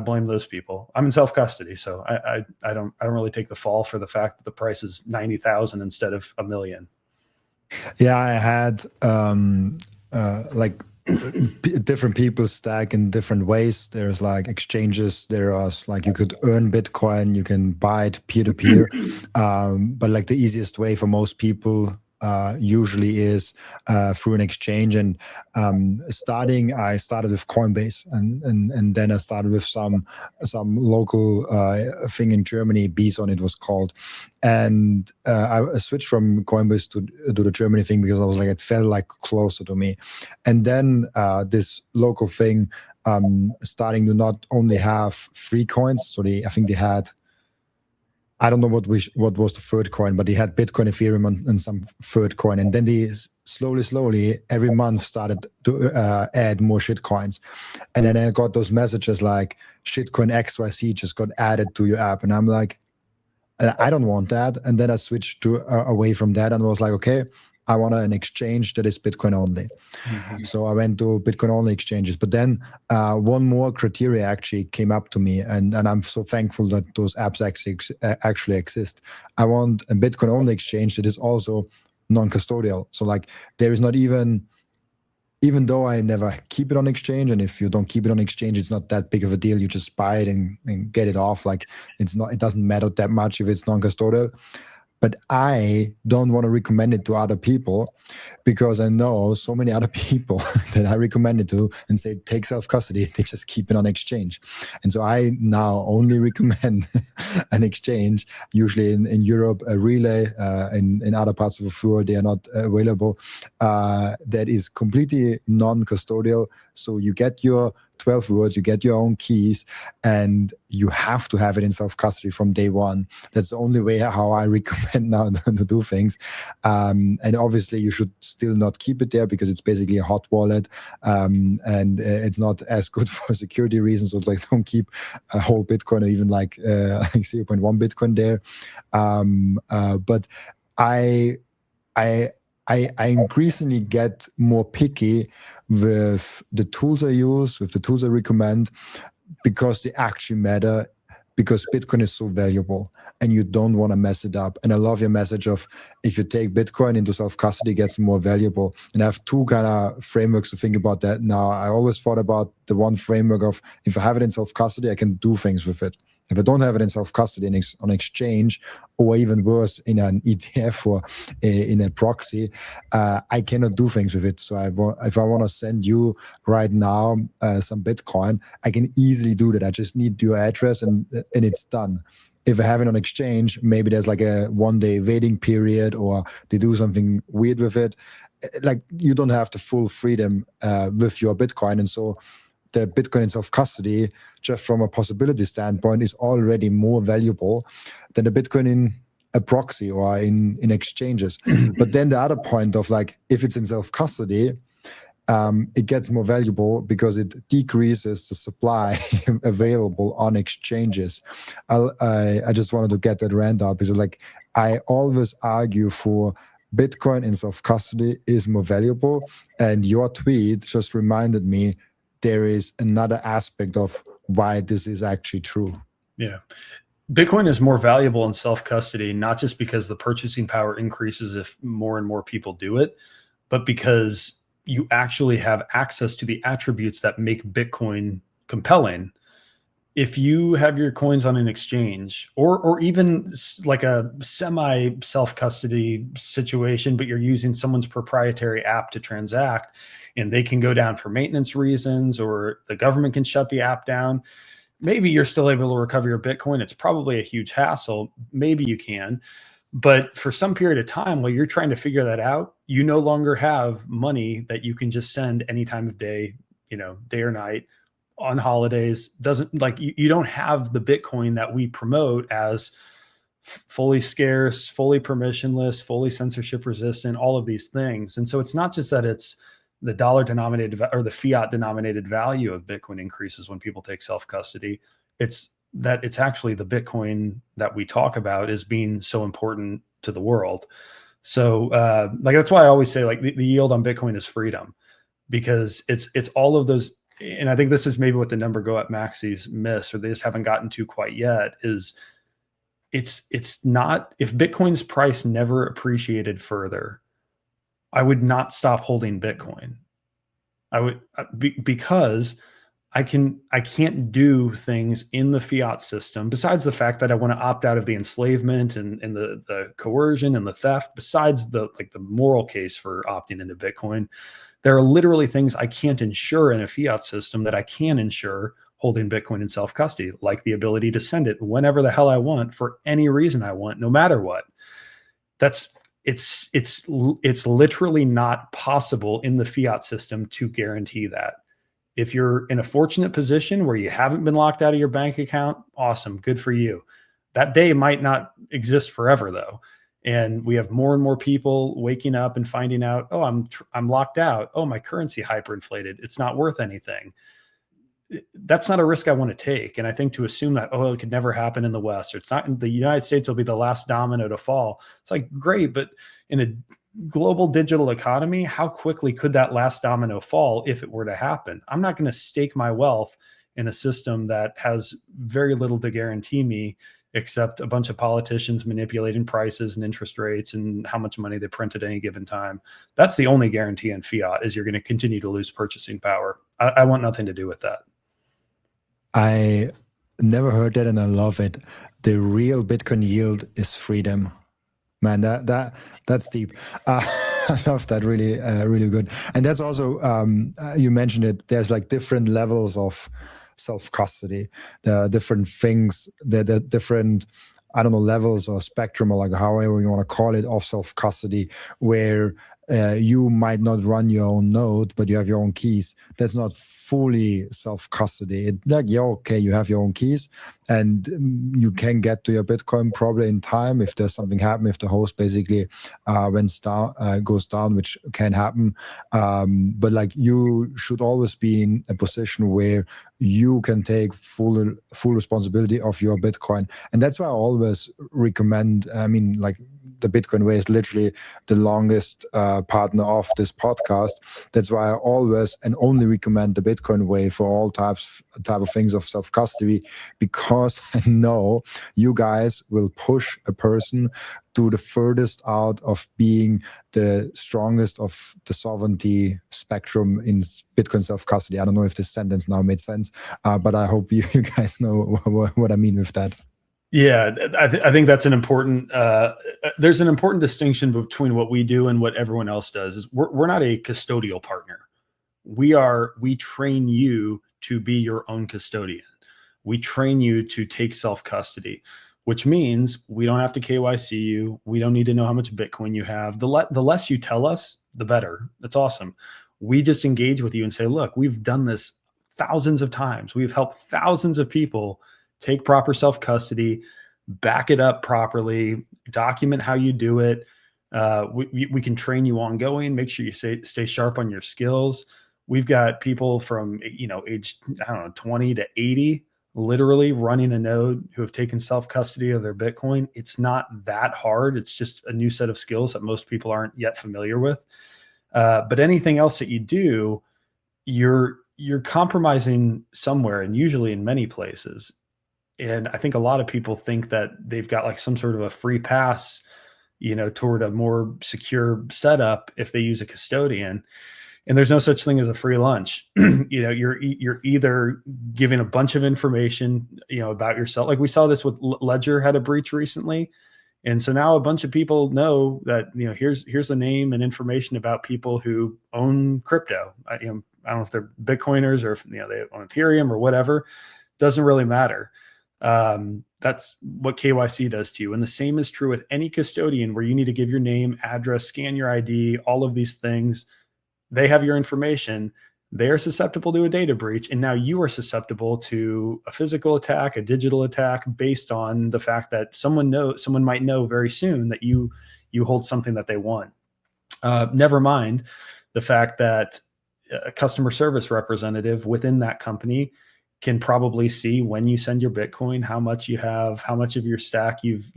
S2: blame those people. I'm in self-custody, so I don't really take the fall for the fact that the price is 90,000 instead of $1 million.
S1: Yeah, I had like different people stack in different ways. There's like exchanges. There are like you could earn Bitcoin, you can buy it peer to peer. But like the easiest way for most people usually is through an exchange. And I started with Coinbase, and then I started with some local thing in Germany, Bison it was called. And I switched from Coinbase to do the Germany thing because I was like, it felt like closer to me. And then this local thing starting to not only have free coins, so I think they had, I don't know what was the third coin, but they had Bitcoin, Ethereum, and some third coin. And then they slowly, every month started to add more shit coins. And then I got those messages like shitcoin XYZ just got added to your app. And I'm like, I don't want that. And then I switched to away from that and was like, okay, I want an exchange that is Bitcoin only. Mm-hmm. So I went to Bitcoin only exchanges. But then one more criteria actually came up to me, and I'm so thankful that those apps actually exist. I want a Bitcoin only exchange that is also non-custodial. So like there is not even though I never keep it on exchange, and if you don't keep it on exchange, it's not that big of a deal. You just buy it and get it off. Like it doesn't matter that much if it's non-custodial. But I don't want to recommend it to other people because I know so many other people that I recommend it to and say, take self-custody, they just keep it on exchange. And so I now only recommend an exchange, usually in Europe, a Relai, in other parts of the world, they are not available, that is completely non-custodial. So you get your 12 words, you get your own keys, and you have to have it in self-custody from day one. That's the only way how I recommend now to do things. And obviously you should still not keep it there because it's basically a hot wallet, and it's not as good for security reasons. So like don't keep a whole Bitcoin or even like 0.1 Bitcoin there. But I increasingly get more picky with the tools I use, with the tools I recommend, because they actually matter, because Bitcoin is so valuable and you don't want to mess it up. And I love your message of if you take Bitcoin into self-custody, it gets more valuable. And I have two kind of frameworks to think about that now. I always thought about the one framework of if I have it in self-custody, I can do things with it. If I don't have it in self-custody on exchange, or even worse, in an ETF or in a proxy, I cannot do things with it. So if I want to send you right now some Bitcoin, I can easily do that. I just need your address and it's done. If I have it on exchange, maybe there's like a 1-day waiting period, or they do something weird with it. Like you don't have the full freedom with your Bitcoin. And so the Bitcoin in self-custody, just from a possibility standpoint, is already more valuable than the Bitcoin in a proxy or in exchanges. But then the other point of like, if it's in self-custody, it gets more valuable because it decreases the supply available on exchanges. I just wanted to get that rant out because like I always argue for Bitcoin in self-custody is more valuable. And your tweet just reminded me there is another aspect of why this is actually true.
S2: Yeah. Bitcoin is more valuable in self-custody, not just because the purchasing power increases if more and more people do it, but because you actually have access to the attributes that make Bitcoin compelling. If you have your coins on an exchange or even like a semi self-custody situation, but you're using someone's proprietary app to transact, and they can go down for maintenance reasons, or the government can shut the app down, maybe you're still able to recover your Bitcoin. It's probably a huge hassle. Maybe you can. But for some period of time, while you're trying to figure that out, you no longer have money that you can just send any time of day, day or night, on holidays. Doesn't, like, you don't have the Bitcoin that we promote as fully scarce, fully permissionless, fully censorship resistant, all of these things. And so it's not just that it's the dollar denominated or the fiat denominated value of Bitcoin increases when people take self-custody. It's that it's actually the Bitcoin that we talk about is being so important to the world. So like, that's why I always say, like, the yield on Bitcoin is freedom, because it's all of those. And I think this is maybe what the number go at maxis miss, or they just haven't gotten to quite yet, is it's not, if Bitcoin's price never appreciated further, I would not stop holding Bitcoin. I would, because I can't do things in the fiat system, besides the fact that I want to opt out of the enslavement and the coercion and the theft, besides the moral case for opting into Bitcoin. There are literally things I can't insure in a fiat system that I can insure holding Bitcoin in self-custody, like the ability to send it whenever the hell I want, for any reason I want, no matter what. It's literally not possible in the fiat system to guarantee that. If you're in a fortunate position where you haven't been locked out of your bank account, awesome, good for you. That day might not exist forever, though. And we have more and more people waking up and finding out, oh, I'm locked out. Oh, my currency hyperinflated. It's not worth anything. That's not a risk I want to take. And I think to assume that, oh, it could never happen in the West, or it's not in the United States will be the last domino to fall. It's like, great, but in a global digital economy, how quickly could that last domino fall if it were to happen? I'm not going to stake my wealth in a system that has very little to guarantee me, except a bunch of politicians manipulating prices and interest rates and how much money they print at any given time. That's the only guarantee in fiat, is you're going to continue to lose purchasing power. I want nothing to do with that.
S1: I never heard that, and I love it. The real Bitcoin yield is freedom. Man, that's deep. I love that. Really, really good. And that's also, you mentioned it, there's like different levels of self-custody. There are different things, there are different, I don't know, levels or spectrum, or like however you want to call it, of self-custody, where you might not run your own node, but you have your own keys. That's not fully self-custody. Like, yeah, okay, you have your own keys, and you can get to your Bitcoin probably in time if there's something happen, if the host basically goes down, which can happen. But like, you should always be in a position where you can take full responsibility of your Bitcoin. And that's why I always recommend, I mean, like, the Bitcoin way is literally the longest partner of this podcast. That's why I always and only recommend the Bitcoin way for all type of things of self-custody, because I know you guys will push a person to the furthest out of being the strongest of the sovereignty spectrum in Bitcoin self-custody. I don't know if this sentence now made sense, but I hope you guys know what I mean with that.
S2: Yeah, I think that's an important. There's an important distinction between what we do and what everyone else does. Is we're not a custodial partner. We train you to be your own custodian. We train you to take self-custody, which means we don't have to KYC you. We don't need to know how much Bitcoin you have. The less you tell us, the better. That's awesome. We just engage with you and say, look, we've done this thousands of times. We've helped thousands of people take proper self-custody, back it up properly, document how you do it. We can train you ongoing, make sure you stay sharp on your skills. We've got people from, age, 20 to 80, literally running a node, who have taken self-custody of their Bitcoin. It's not that hard. It's just a new set of skills that most people aren't yet familiar with. But anything else that you do, you're compromising somewhere, and usually in many places. And I think a lot of people think that they've got like some sort of a free pass, toward a more secure setup if they use a custodian. And there's no such thing as a free lunch. You're either giving a bunch of information, about yourself. Like we saw this with Ledger had a breach recently. And so now a bunch of people know that, here's the name and information about people who own crypto. I don't know if they're Bitcoiners or if, they own Ethereum or whatever. Doesn't really matter. That's what KYC does to you. And the same is true with any custodian where you need to give your name, address, scan your ID, all of these things. They have your information. They are susceptible to a data breach. And now you are susceptible to a physical attack, a digital attack, based on the fact that someone might know very soon that you hold something that they want. Never mind the fact that a customer service representative within that company can probably see when you send your Bitcoin, how much you have, how much of your stack you've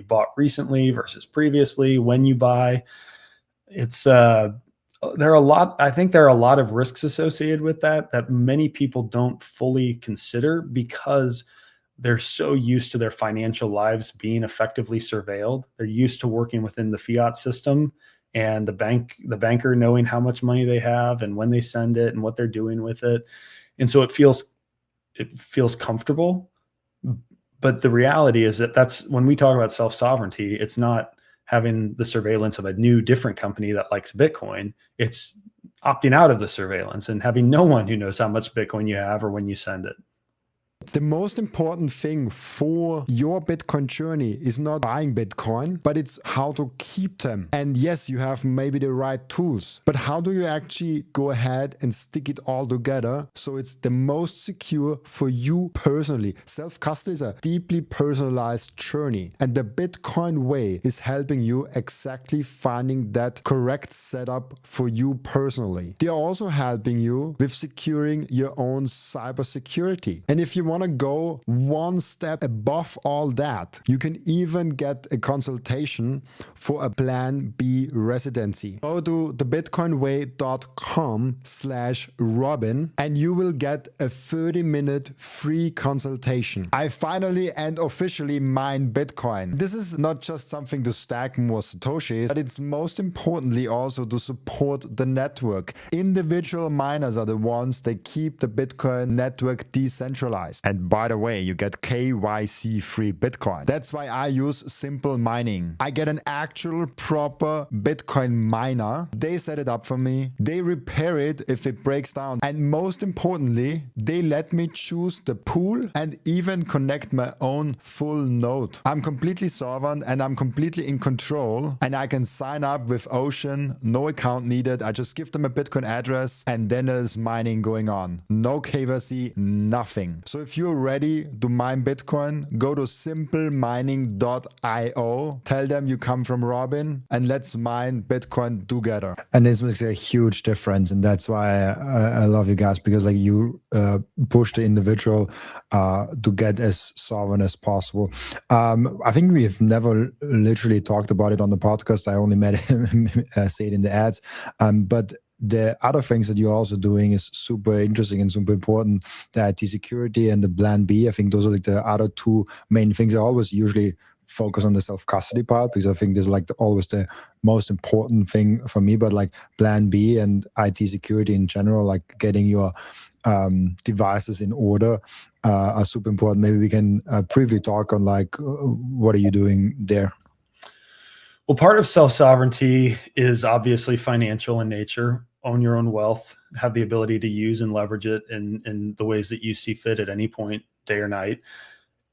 S2: bought recently versus previously, when you buy. It's I think there are a lot of risks associated with that many people don't fully consider because they're so used to their financial lives being effectively surveilled. They're used to working within the fiat system and the banker knowing how much money they have and when they send it and what they're doing with it. And so it feels comfortable. But the reality is that's when we talk about self-sovereignty, it's not having the surveillance of a new, different company that likes Bitcoin. It's opting out of the surveillance and having no one who knows how much Bitcoin you have or when you send it.
S1: The most important thing for your Bitcoin journey is not buying Bitcoin, but it's how to keep them. And yes, you have maybe the right tools, but how do you actually go ahead and stick it all together so it's the most secure for you personally? Self-custody is a deeply personalized journey, and the Bitcoin way is helping you exactly finding that correct setup for you personally. They are also helping you with securing your own cybersecurity. And if you want to go one step above all that, you can even get a consultation for a Plan B residency. Go to thebitcoinway.com/Robin and you will get a 30-minute free consultation. I finally and officially mine Bitcoin. This is not just something to stack more Satoshis, but it's most importantly also to support the network. Individual miners are the ones that keep the Bitcoin network decentralized. And by the way, you get KYC free Bitcoin. That's why I use Simple Mining. I get an actual proper Bitcoin miner. They set it up for me. They repair it if it breaks down. And most importantly, they let me choose the pool and even connect my own full node. I'm completely sovereign and I'm completely in control, and I can sign up with Ocean, no account needed. I just give them a Bitcoin address and then there's mining going on. No KYC, nothing. So if you're ready to mine Bitcoin, go to simplemining.io, tell them you come from Robin, and let's mine Bitcoin together.
S3: And this makes a huge difference, and that's why I love you guys, because like you push the individual to get as sovereign as possible. I think we have never literally talked about it on the podcast. I only met him say it in the ads, but the other things that you're also doing is super interesting and super important. The IT security and the Plan B, I think those are like the other two main things. I always usually focus on the self-custody part because I think there's like always the most important thing for me. But like Plan B and IT security in general, like getting your devices in order are super important. Maybe we can briefly talk on like what are you doing there?
S2: Well, part of self-sovereignty is obviously financial in nature. Own your own wealth, have the ability to use and leverage it in the ways that you see fit at any point, day or night.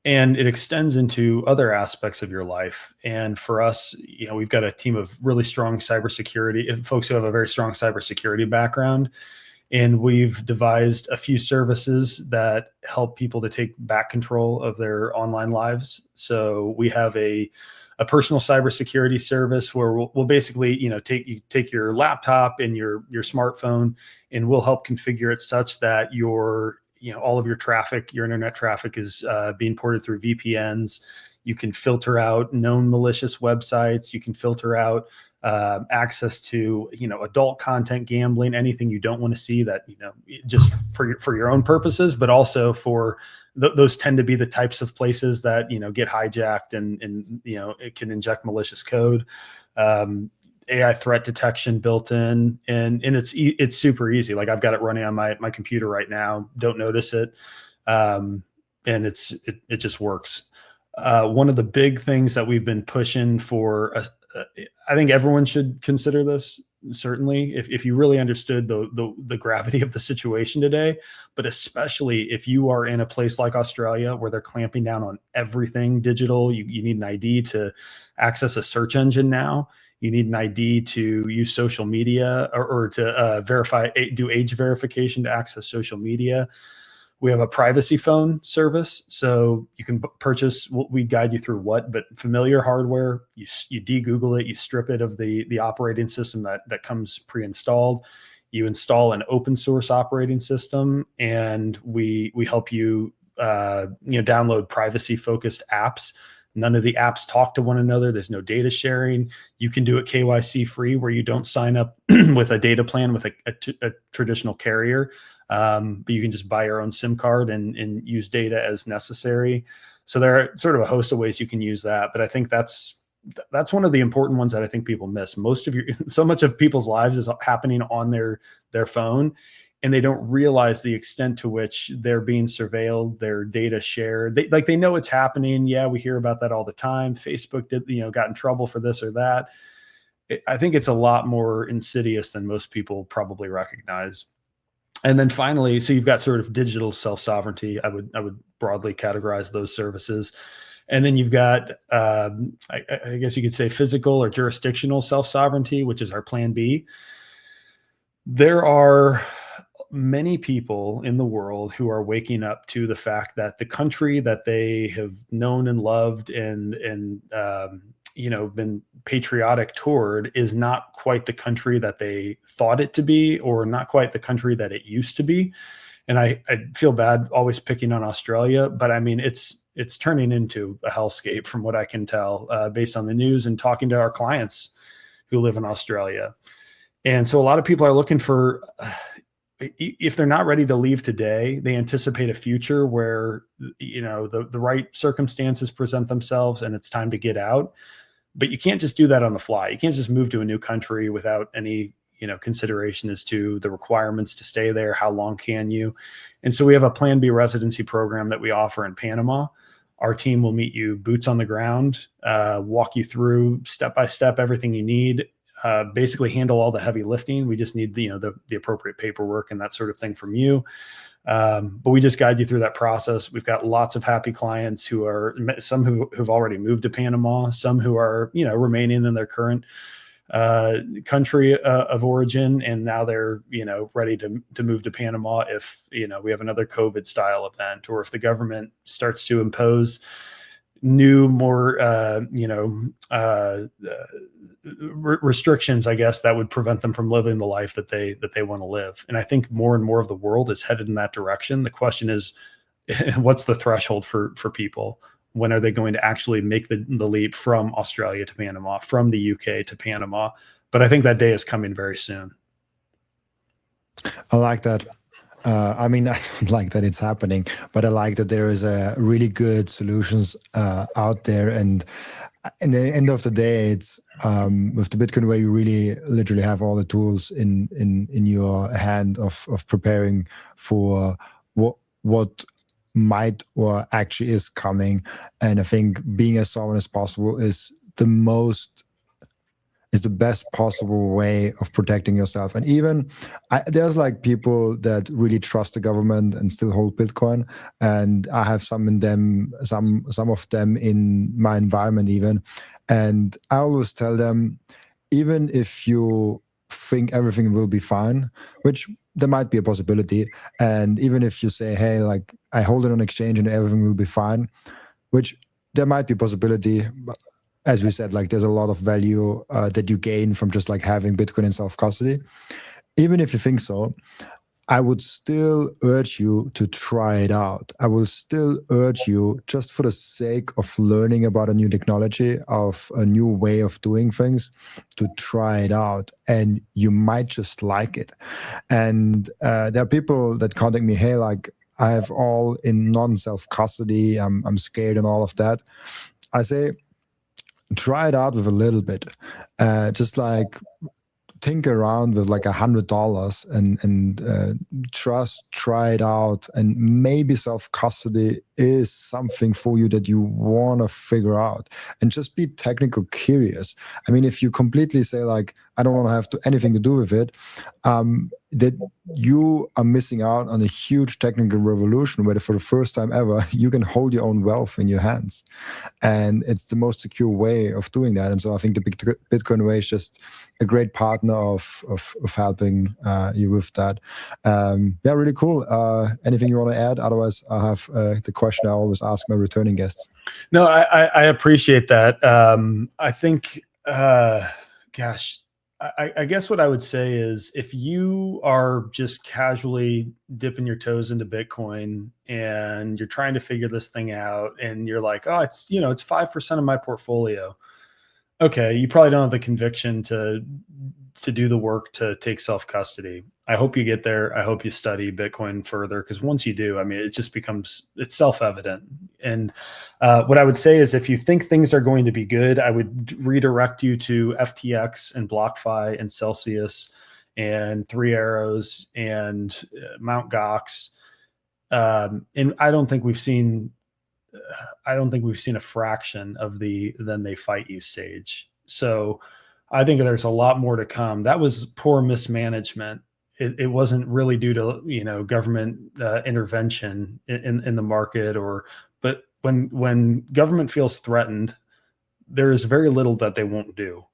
S2: And it extends into other aspects of your life. And for us, we've got a team of really strong cybersecurity folks who have a very strong cybersecurity background. And we've devised a few services that help people to take back control of their online lives. So we have a personal cybersecurity service where we'll basically, take your laptop and your smartphone, and we'll help configure it such that all of your traffic, your internet traffic is being ported through VPNs. You can filter out known malicious websites. You can filter out access to, adult content, gambling, anything you don't want to see that, just for your own purposes, but also for those tend to be the types of places that, get hijacked and it can inject malicious code. AI threat detection built in, and it's super easy. Like I've got it running on my computer right now. Don't notice it. And it just works. One of the big things that we've been pushing for, I think everyone should consider this, certainly, if you really understood the gravity of the situation today, but especially if you are in a place like Australia where they're clamping down on everything digital. You need an ID to access a search engine now. You need an ID to use social media, or to do age verification to access social media. We have a privacy phone service, so you can purchase. We guide you through but familiar hardware. You de-Google it, you strip it of the operating system that comes pre-installed. You install an open source operating system, and we help you download privacy focused apps. None of the apps talk to one another. There's no data sharing. You can do it KYC free, where you don't sign up with a data plan with a traditional carrier. But you can just buy your own SIM card and use data as necessary. So there are sort of a host of ways you can use that. But I think that's one of the important ones that I think people miss. So much of people's lives is happening on their phone, and they don't realize the extent to which they're being surveilled, their data shared. They know it's happening. Yeah, we hear about that all the time. Facebook got in trouble for this or that. I think it's a lot more insidious than most people probably recognize. And then finally, so you've got sort of digital self-sovereignty. I would broadly categorize those services. And then you've got, I guess you could say, physical or jurisdictional self-sovereignty, which is our plan B. There are many people in the world who are waking up to the fact that the country that they have known and loved and been patriotic toward is not quite the country that they thought it to be, or not quite the country that it used to be. And I feel bad always picking on Australia, but I mean, it's turning into a hellscape from what I can tell, based on the news and talking to our clients who live in Australia. And so a lot of people are looking for, if they're not ready to leave today, they anticipate a future where, the right circumstances present themselves and it's time to get out. But you can't just do that on the fly. You can't just move to a new country without any, consideration as to the requirements to stay there. How long can you? And so we have a Plan B residency program that we offer in Panama. Our team will meet you boots on the ground, walk you through step by step everything you need, basically handle all the heavy lifting. We just need the appropriate paperwork and that sort of thing from you. But we just guide you through that process. We've got lots of happy clients some who've already moved to Panama, some who are, remaining in their current country of origin, and now they're ready to move to Panama if we have another COVID style event, or if the government starts to impose new, more restrictions, I guess, that would prevent them from living the life that they want to live. And I think more and more of the world is headed in that direction. The question is, what's the threshold for people? When are they going to actually make the leap from Australia to Panama, from the UK to Panama? But I think that day is coming very soon.
S3: I like that. I mean, I don't like that it's happening, but I like that there is a really good solutions out there. And in the end of the day, it's with the Bitcoin way, you really literally have all the tools in your hand of preparing for what might or actually is coming. And I think being as sovereign as possible is the best possible way of protecting yourself. And even there's like people that really trust the government and still hold Bitcoin, and I have some of them in my environment even. And I always tell them, even if you think everything will be fine, which there might be a possibility, and even if you say, hey, like I hold it on exchange and everything will be fine, which there might be a possibility, but as we said, like there's a lot of value that you gain from just like having Bitcoin in self-custody. Even if you think so, I would still urge you to try it out. I will still urge you, just for the sake of learning about a new technology, of a new way of doing things, to try it out. And you might just like it. And there are people that contact me, hey, like I have all in non-self-custody, I'm scared and all of that. I say, try it out with a little bit. Just like tinker around with like $100 and try it out, and maybe self-custody is something for you that you want to figure out, and just be technical curious. I mean, if you completely say like, I don't want to have anything to do with it, that you are missing out on a huge technical revolution where for the first time ever, you can hold your own wealth in your hands. And it's the most secure way of doing that. And so I think the Bitcoin way is just a great partner of helping you with that. Yeah, really cool. Anything you want to add? Otherwise, I have the question I always ask my returning guests.
S2: No, I appreciate that. I think, gosh, I guess what I would say is, if you are just casually dipping your toes into Bitcoin and you're trying to figure this thing out and you're like, oh, it's 5% of my portfolio. Okay, you probably don't have the conviction to do the work to take self-custody. I hope you get there. I hope you study Bitcoin further, because once you do, I mean, it's self-evident. And what I would say is, if you think things are going to be good, I would redirect you to FTX and BlockFi and Celsius and Three Arrows and Mt. Gox. And I don't think we've seen a fraction of the "then they fight you" stage. So I think there's a lot more to come. That was poor mismanagement. It wasn't really due to government intervention in the market, but when government feels threatened, there is very little that they won't do.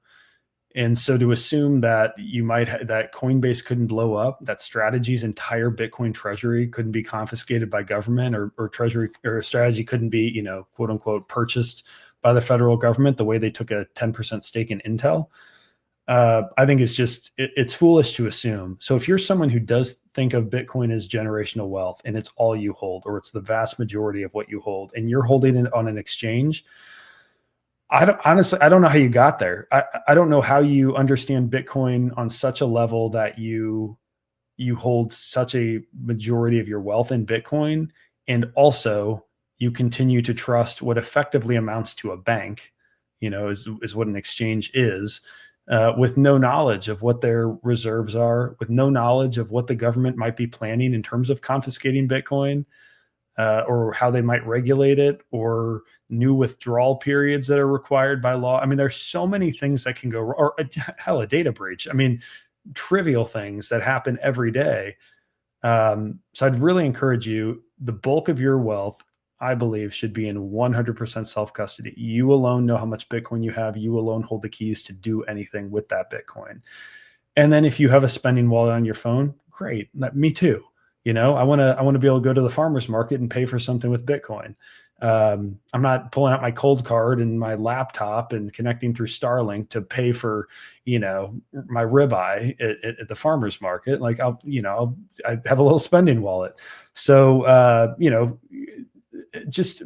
S2: And so to assume that that Coinbase couldn't blow up, that Strategy's entire Bitcoin treasury couldn't be confiscated by government, or treasury or Strategy couldn't be, quote unquote, purchased by the federal government the way they took a 10% stake in Intel, I think it's foolish to assume. So if you're someone who does think of Bitcoin as generational wealth and it's all you hold, or it's the vast majority of what you hold, and you're holding it on an exchange, I don't know how you got there. I don't know how you understand Bitcoin on such a level that you hold such a majority of your wealth in Bitcoin, and also you continue to trust what effectively amounts to a bank, is what an exchange is, with no knowledge of what their reserves are, with no knowledge of what the government might be planning in terms of confiscating Bitcoin, or how they might regulate it, or new withdrawal periods that are required by law. I mean, there's so many things that can go wrong, or hell, a data breach. I mean, trivial things that happen every day. So I'd really encourage you, the bulk of your wealth, I believe, should be in 100% self-custody. You alone know how much Bitcoin you have. You alone hold the keys to do anything with that Bitcoin. And then if you have a spending wallet on your phone, great. Me too. I want to be able to go to the farmer's market and pay for something with Bitcoin. I'm not pulling out my cold card and my laptop and connecting through Starlink to pay for, my ribeye at the farmer's market. Like I have a little spending wallet. So, just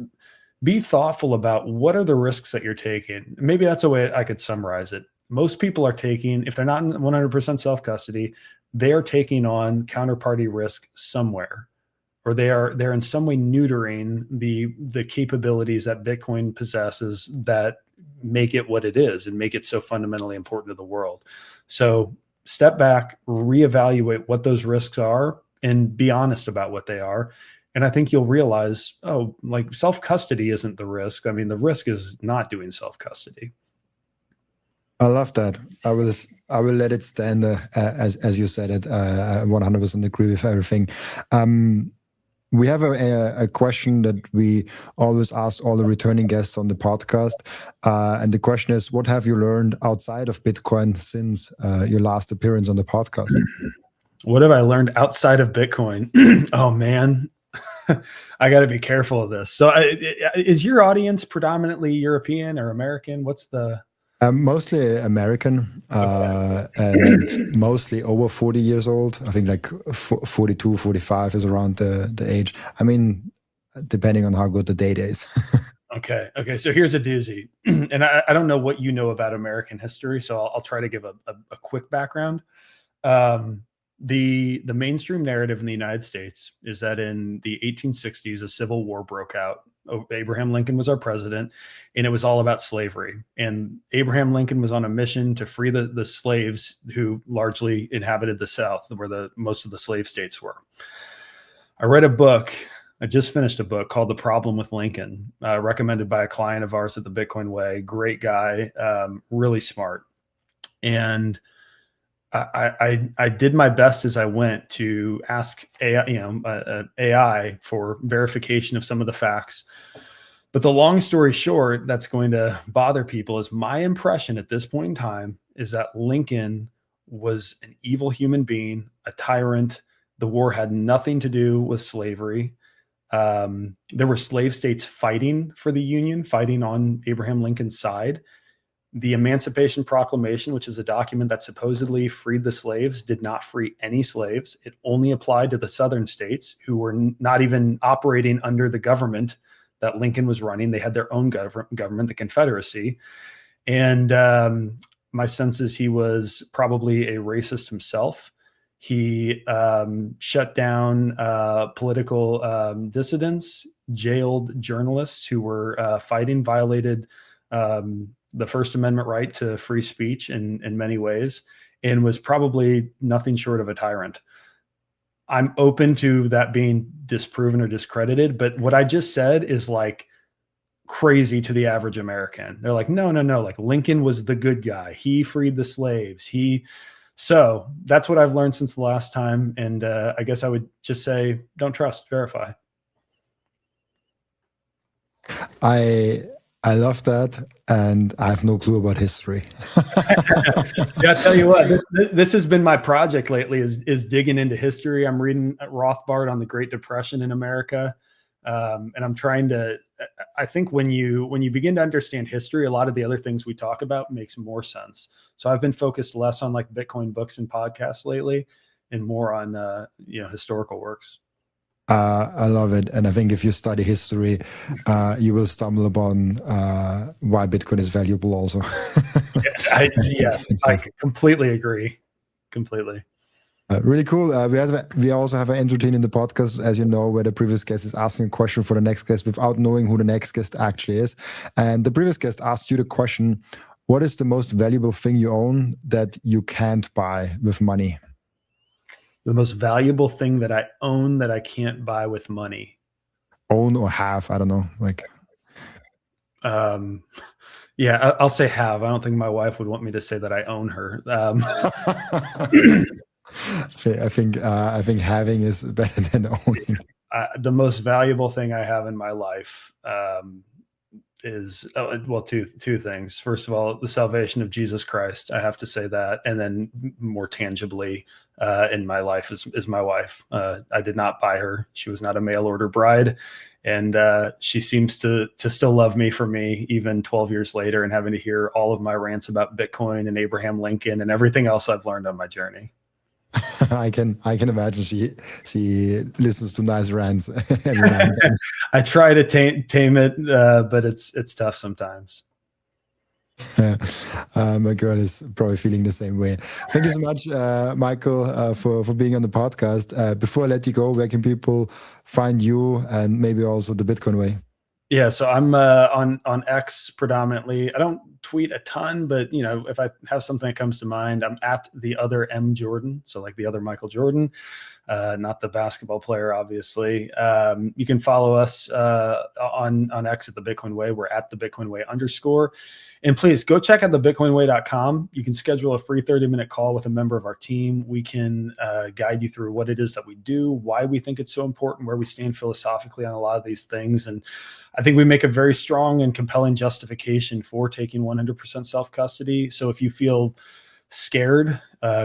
S2: be thoughtful about what are the risks that you're taking. Maybe that's a way I could summarize it. Most people are taking, if they're not in 100% self-custody, they are taking on counterparty risk somewhere, or they're in some way neutering the capabilities that Bitcoin possesses that make it what it is and make it so fundamentally important to the world. So step back, reevaluate what those risks are, and be honest about what they are. And I think you'll realize, like, self-custody isn't the risk. I mean, the risk is not doing self-custody.
S3: I love that. I will let it stand as you said it. I 100% agree with everything. We have a question that we always ask all the returning guests on the podcast. And the question is, what have you learned outside of Bitcoin since your last appearance on the podcast?
S2: What have I learned outside of Bitcoin? Oh, man. I got to be careful of this. So is your audience predominantly European or American? What's the...
S3: Mostly American, okay. And mostly over 40 years old. I think like 42, 45 is around the age. I mean, depending on how good the data is.
S2: Okay. So here's a doozy. And I don't know what you know about American history, so I'll try to give a quick background. The mainstream narrative in the United States is that in the 1860s, a civil war broke out Abraham Lincoln was our president, and it was all about slavery. And Abraham Lincoln was on a mission to free the slaves who largely inhabited the South, where most of the slave states were. I read a book. I just finished a book called The Problem with Lincoln, recommended by a client of ours at the Bitcoin Way. Great guy, really smart. And I did my best as I went to ask AI for verification of some of the facts. But the long story short, that's going to bother people, is my impression at this point in time is that Lincoln was an evil human being, a tyrant. The war had nothing to do with slavery. There were slave states fighting for the Union, fighting on Abraham Lincoln's side. The Emancipation Proclamation, which is a document that supposedly freed the slaves, did not free any slaves. It only applied to the southern states, who were not even operating under the government that Lincoln was running. They had their own government, the Confederacy. And my sense is he was probably a racist himself. He shut down political dissidents, jailed journalists who were fighting, violated the First Amendment right to free speech in many ways, and was probably nothing short of a tyrant. I'm open to that being disproven or discredited, but what I just said is like crazy to the average American. They're like, no, like Lincoln was the good guy. He freed the slaves. So that's what I've learned since the last time. And I guess I would just say, don't trust, verify.
S3: I love that, and I have no clue about history.
S2: Yeah, I tell you what, this has been my project lately, is digging into history. I'm reading Rothbard on the Great Depression in America, and I'm trying to. I think when you begin to understand history, a lot of the other things we talk about makes more sense. So I've been focused less on like Bitcoin books and podcasts lately, and more on historical works.
S3: I love it. And I think if you study history, you will stumble upon why Bitcoin is valuable also.
S2: Yes, I completely agree. Completely.
S3: Really cool. We also have an intro routine in the podcast, as you know, where the previous guest is asking a question for the next guest without knowing who the next guest actually is. And the previous guest asked you the question, what is the most valuable thing you own that you can't buy with money?
S2: The most valuable thing that I own that I can't buy with money.
S3: Own or have, I don't know.
S2: Yeah, I'll say have. I don't think my wife would want me to say that I own her.
S3: I think having is better than owning.
S2: The most valuable thing I have in my life is two things. First of all, the salvation of Jesus Christ. I have to say that, and then more tangibly in my life is my wife. I did not buy her. She was not a mail order bride, and she seems to still love me for me even 12 years later, and having to hear all of my rants about Bitcoin and Abraham Lincoln and everything else I've learned on my journey.
S3: I can imagine she listens to nice rants every now and then.
S2: I try to tame it, but it's tough sometimes.
S3: My girl is probably feeling the same way. Thank you so much, Michael, for being on the podcast. Before I let you go, where can people find you and maybe also the Bitcoin Way?
S2: Yeah, so I'm on X predominantly. I don't tweet a ton, but if I have something that comes to mind, I'm at the other M Jordan, so like the other Michael Jordan, not the basketball player, obviously. You can follow us on X at the Bitcoin Way. We're at the Bitcoin Way _. And please go check out the bitcoinway.com. You can schedule a free 30-minute call with a member of our team. We can guide you through what it is that we do, why we think it's so important, where we stand philosophically on a lot of these things. And I think we make a very strong and compelling justification for taking 100% self-custody. So if you feel scared,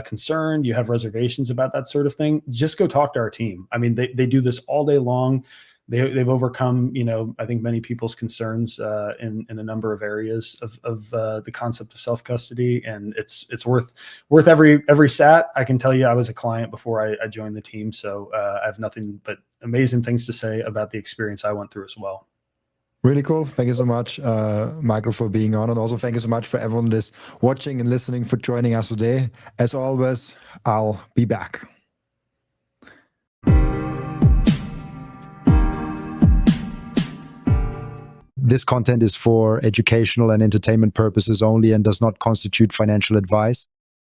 S2: concerned, you have reservations about that sort of thing, just go talk to our team. I mean, they do this all day long. They've overcome, I think many people's concerns in a number of areas of the concept of self-custody, and it's worth every sat. I can tell you, I was a client before I joined the team, so I have nothing but amazing things to say about the experience I went through as well.
S3: Really cool. Thank you so much, Michael, for being on. And also thank you so much for everyone that's watching and listening for joining us today. As always, I'll be back. this content is for educational and entertainment purposes only and does not constitute financial advice.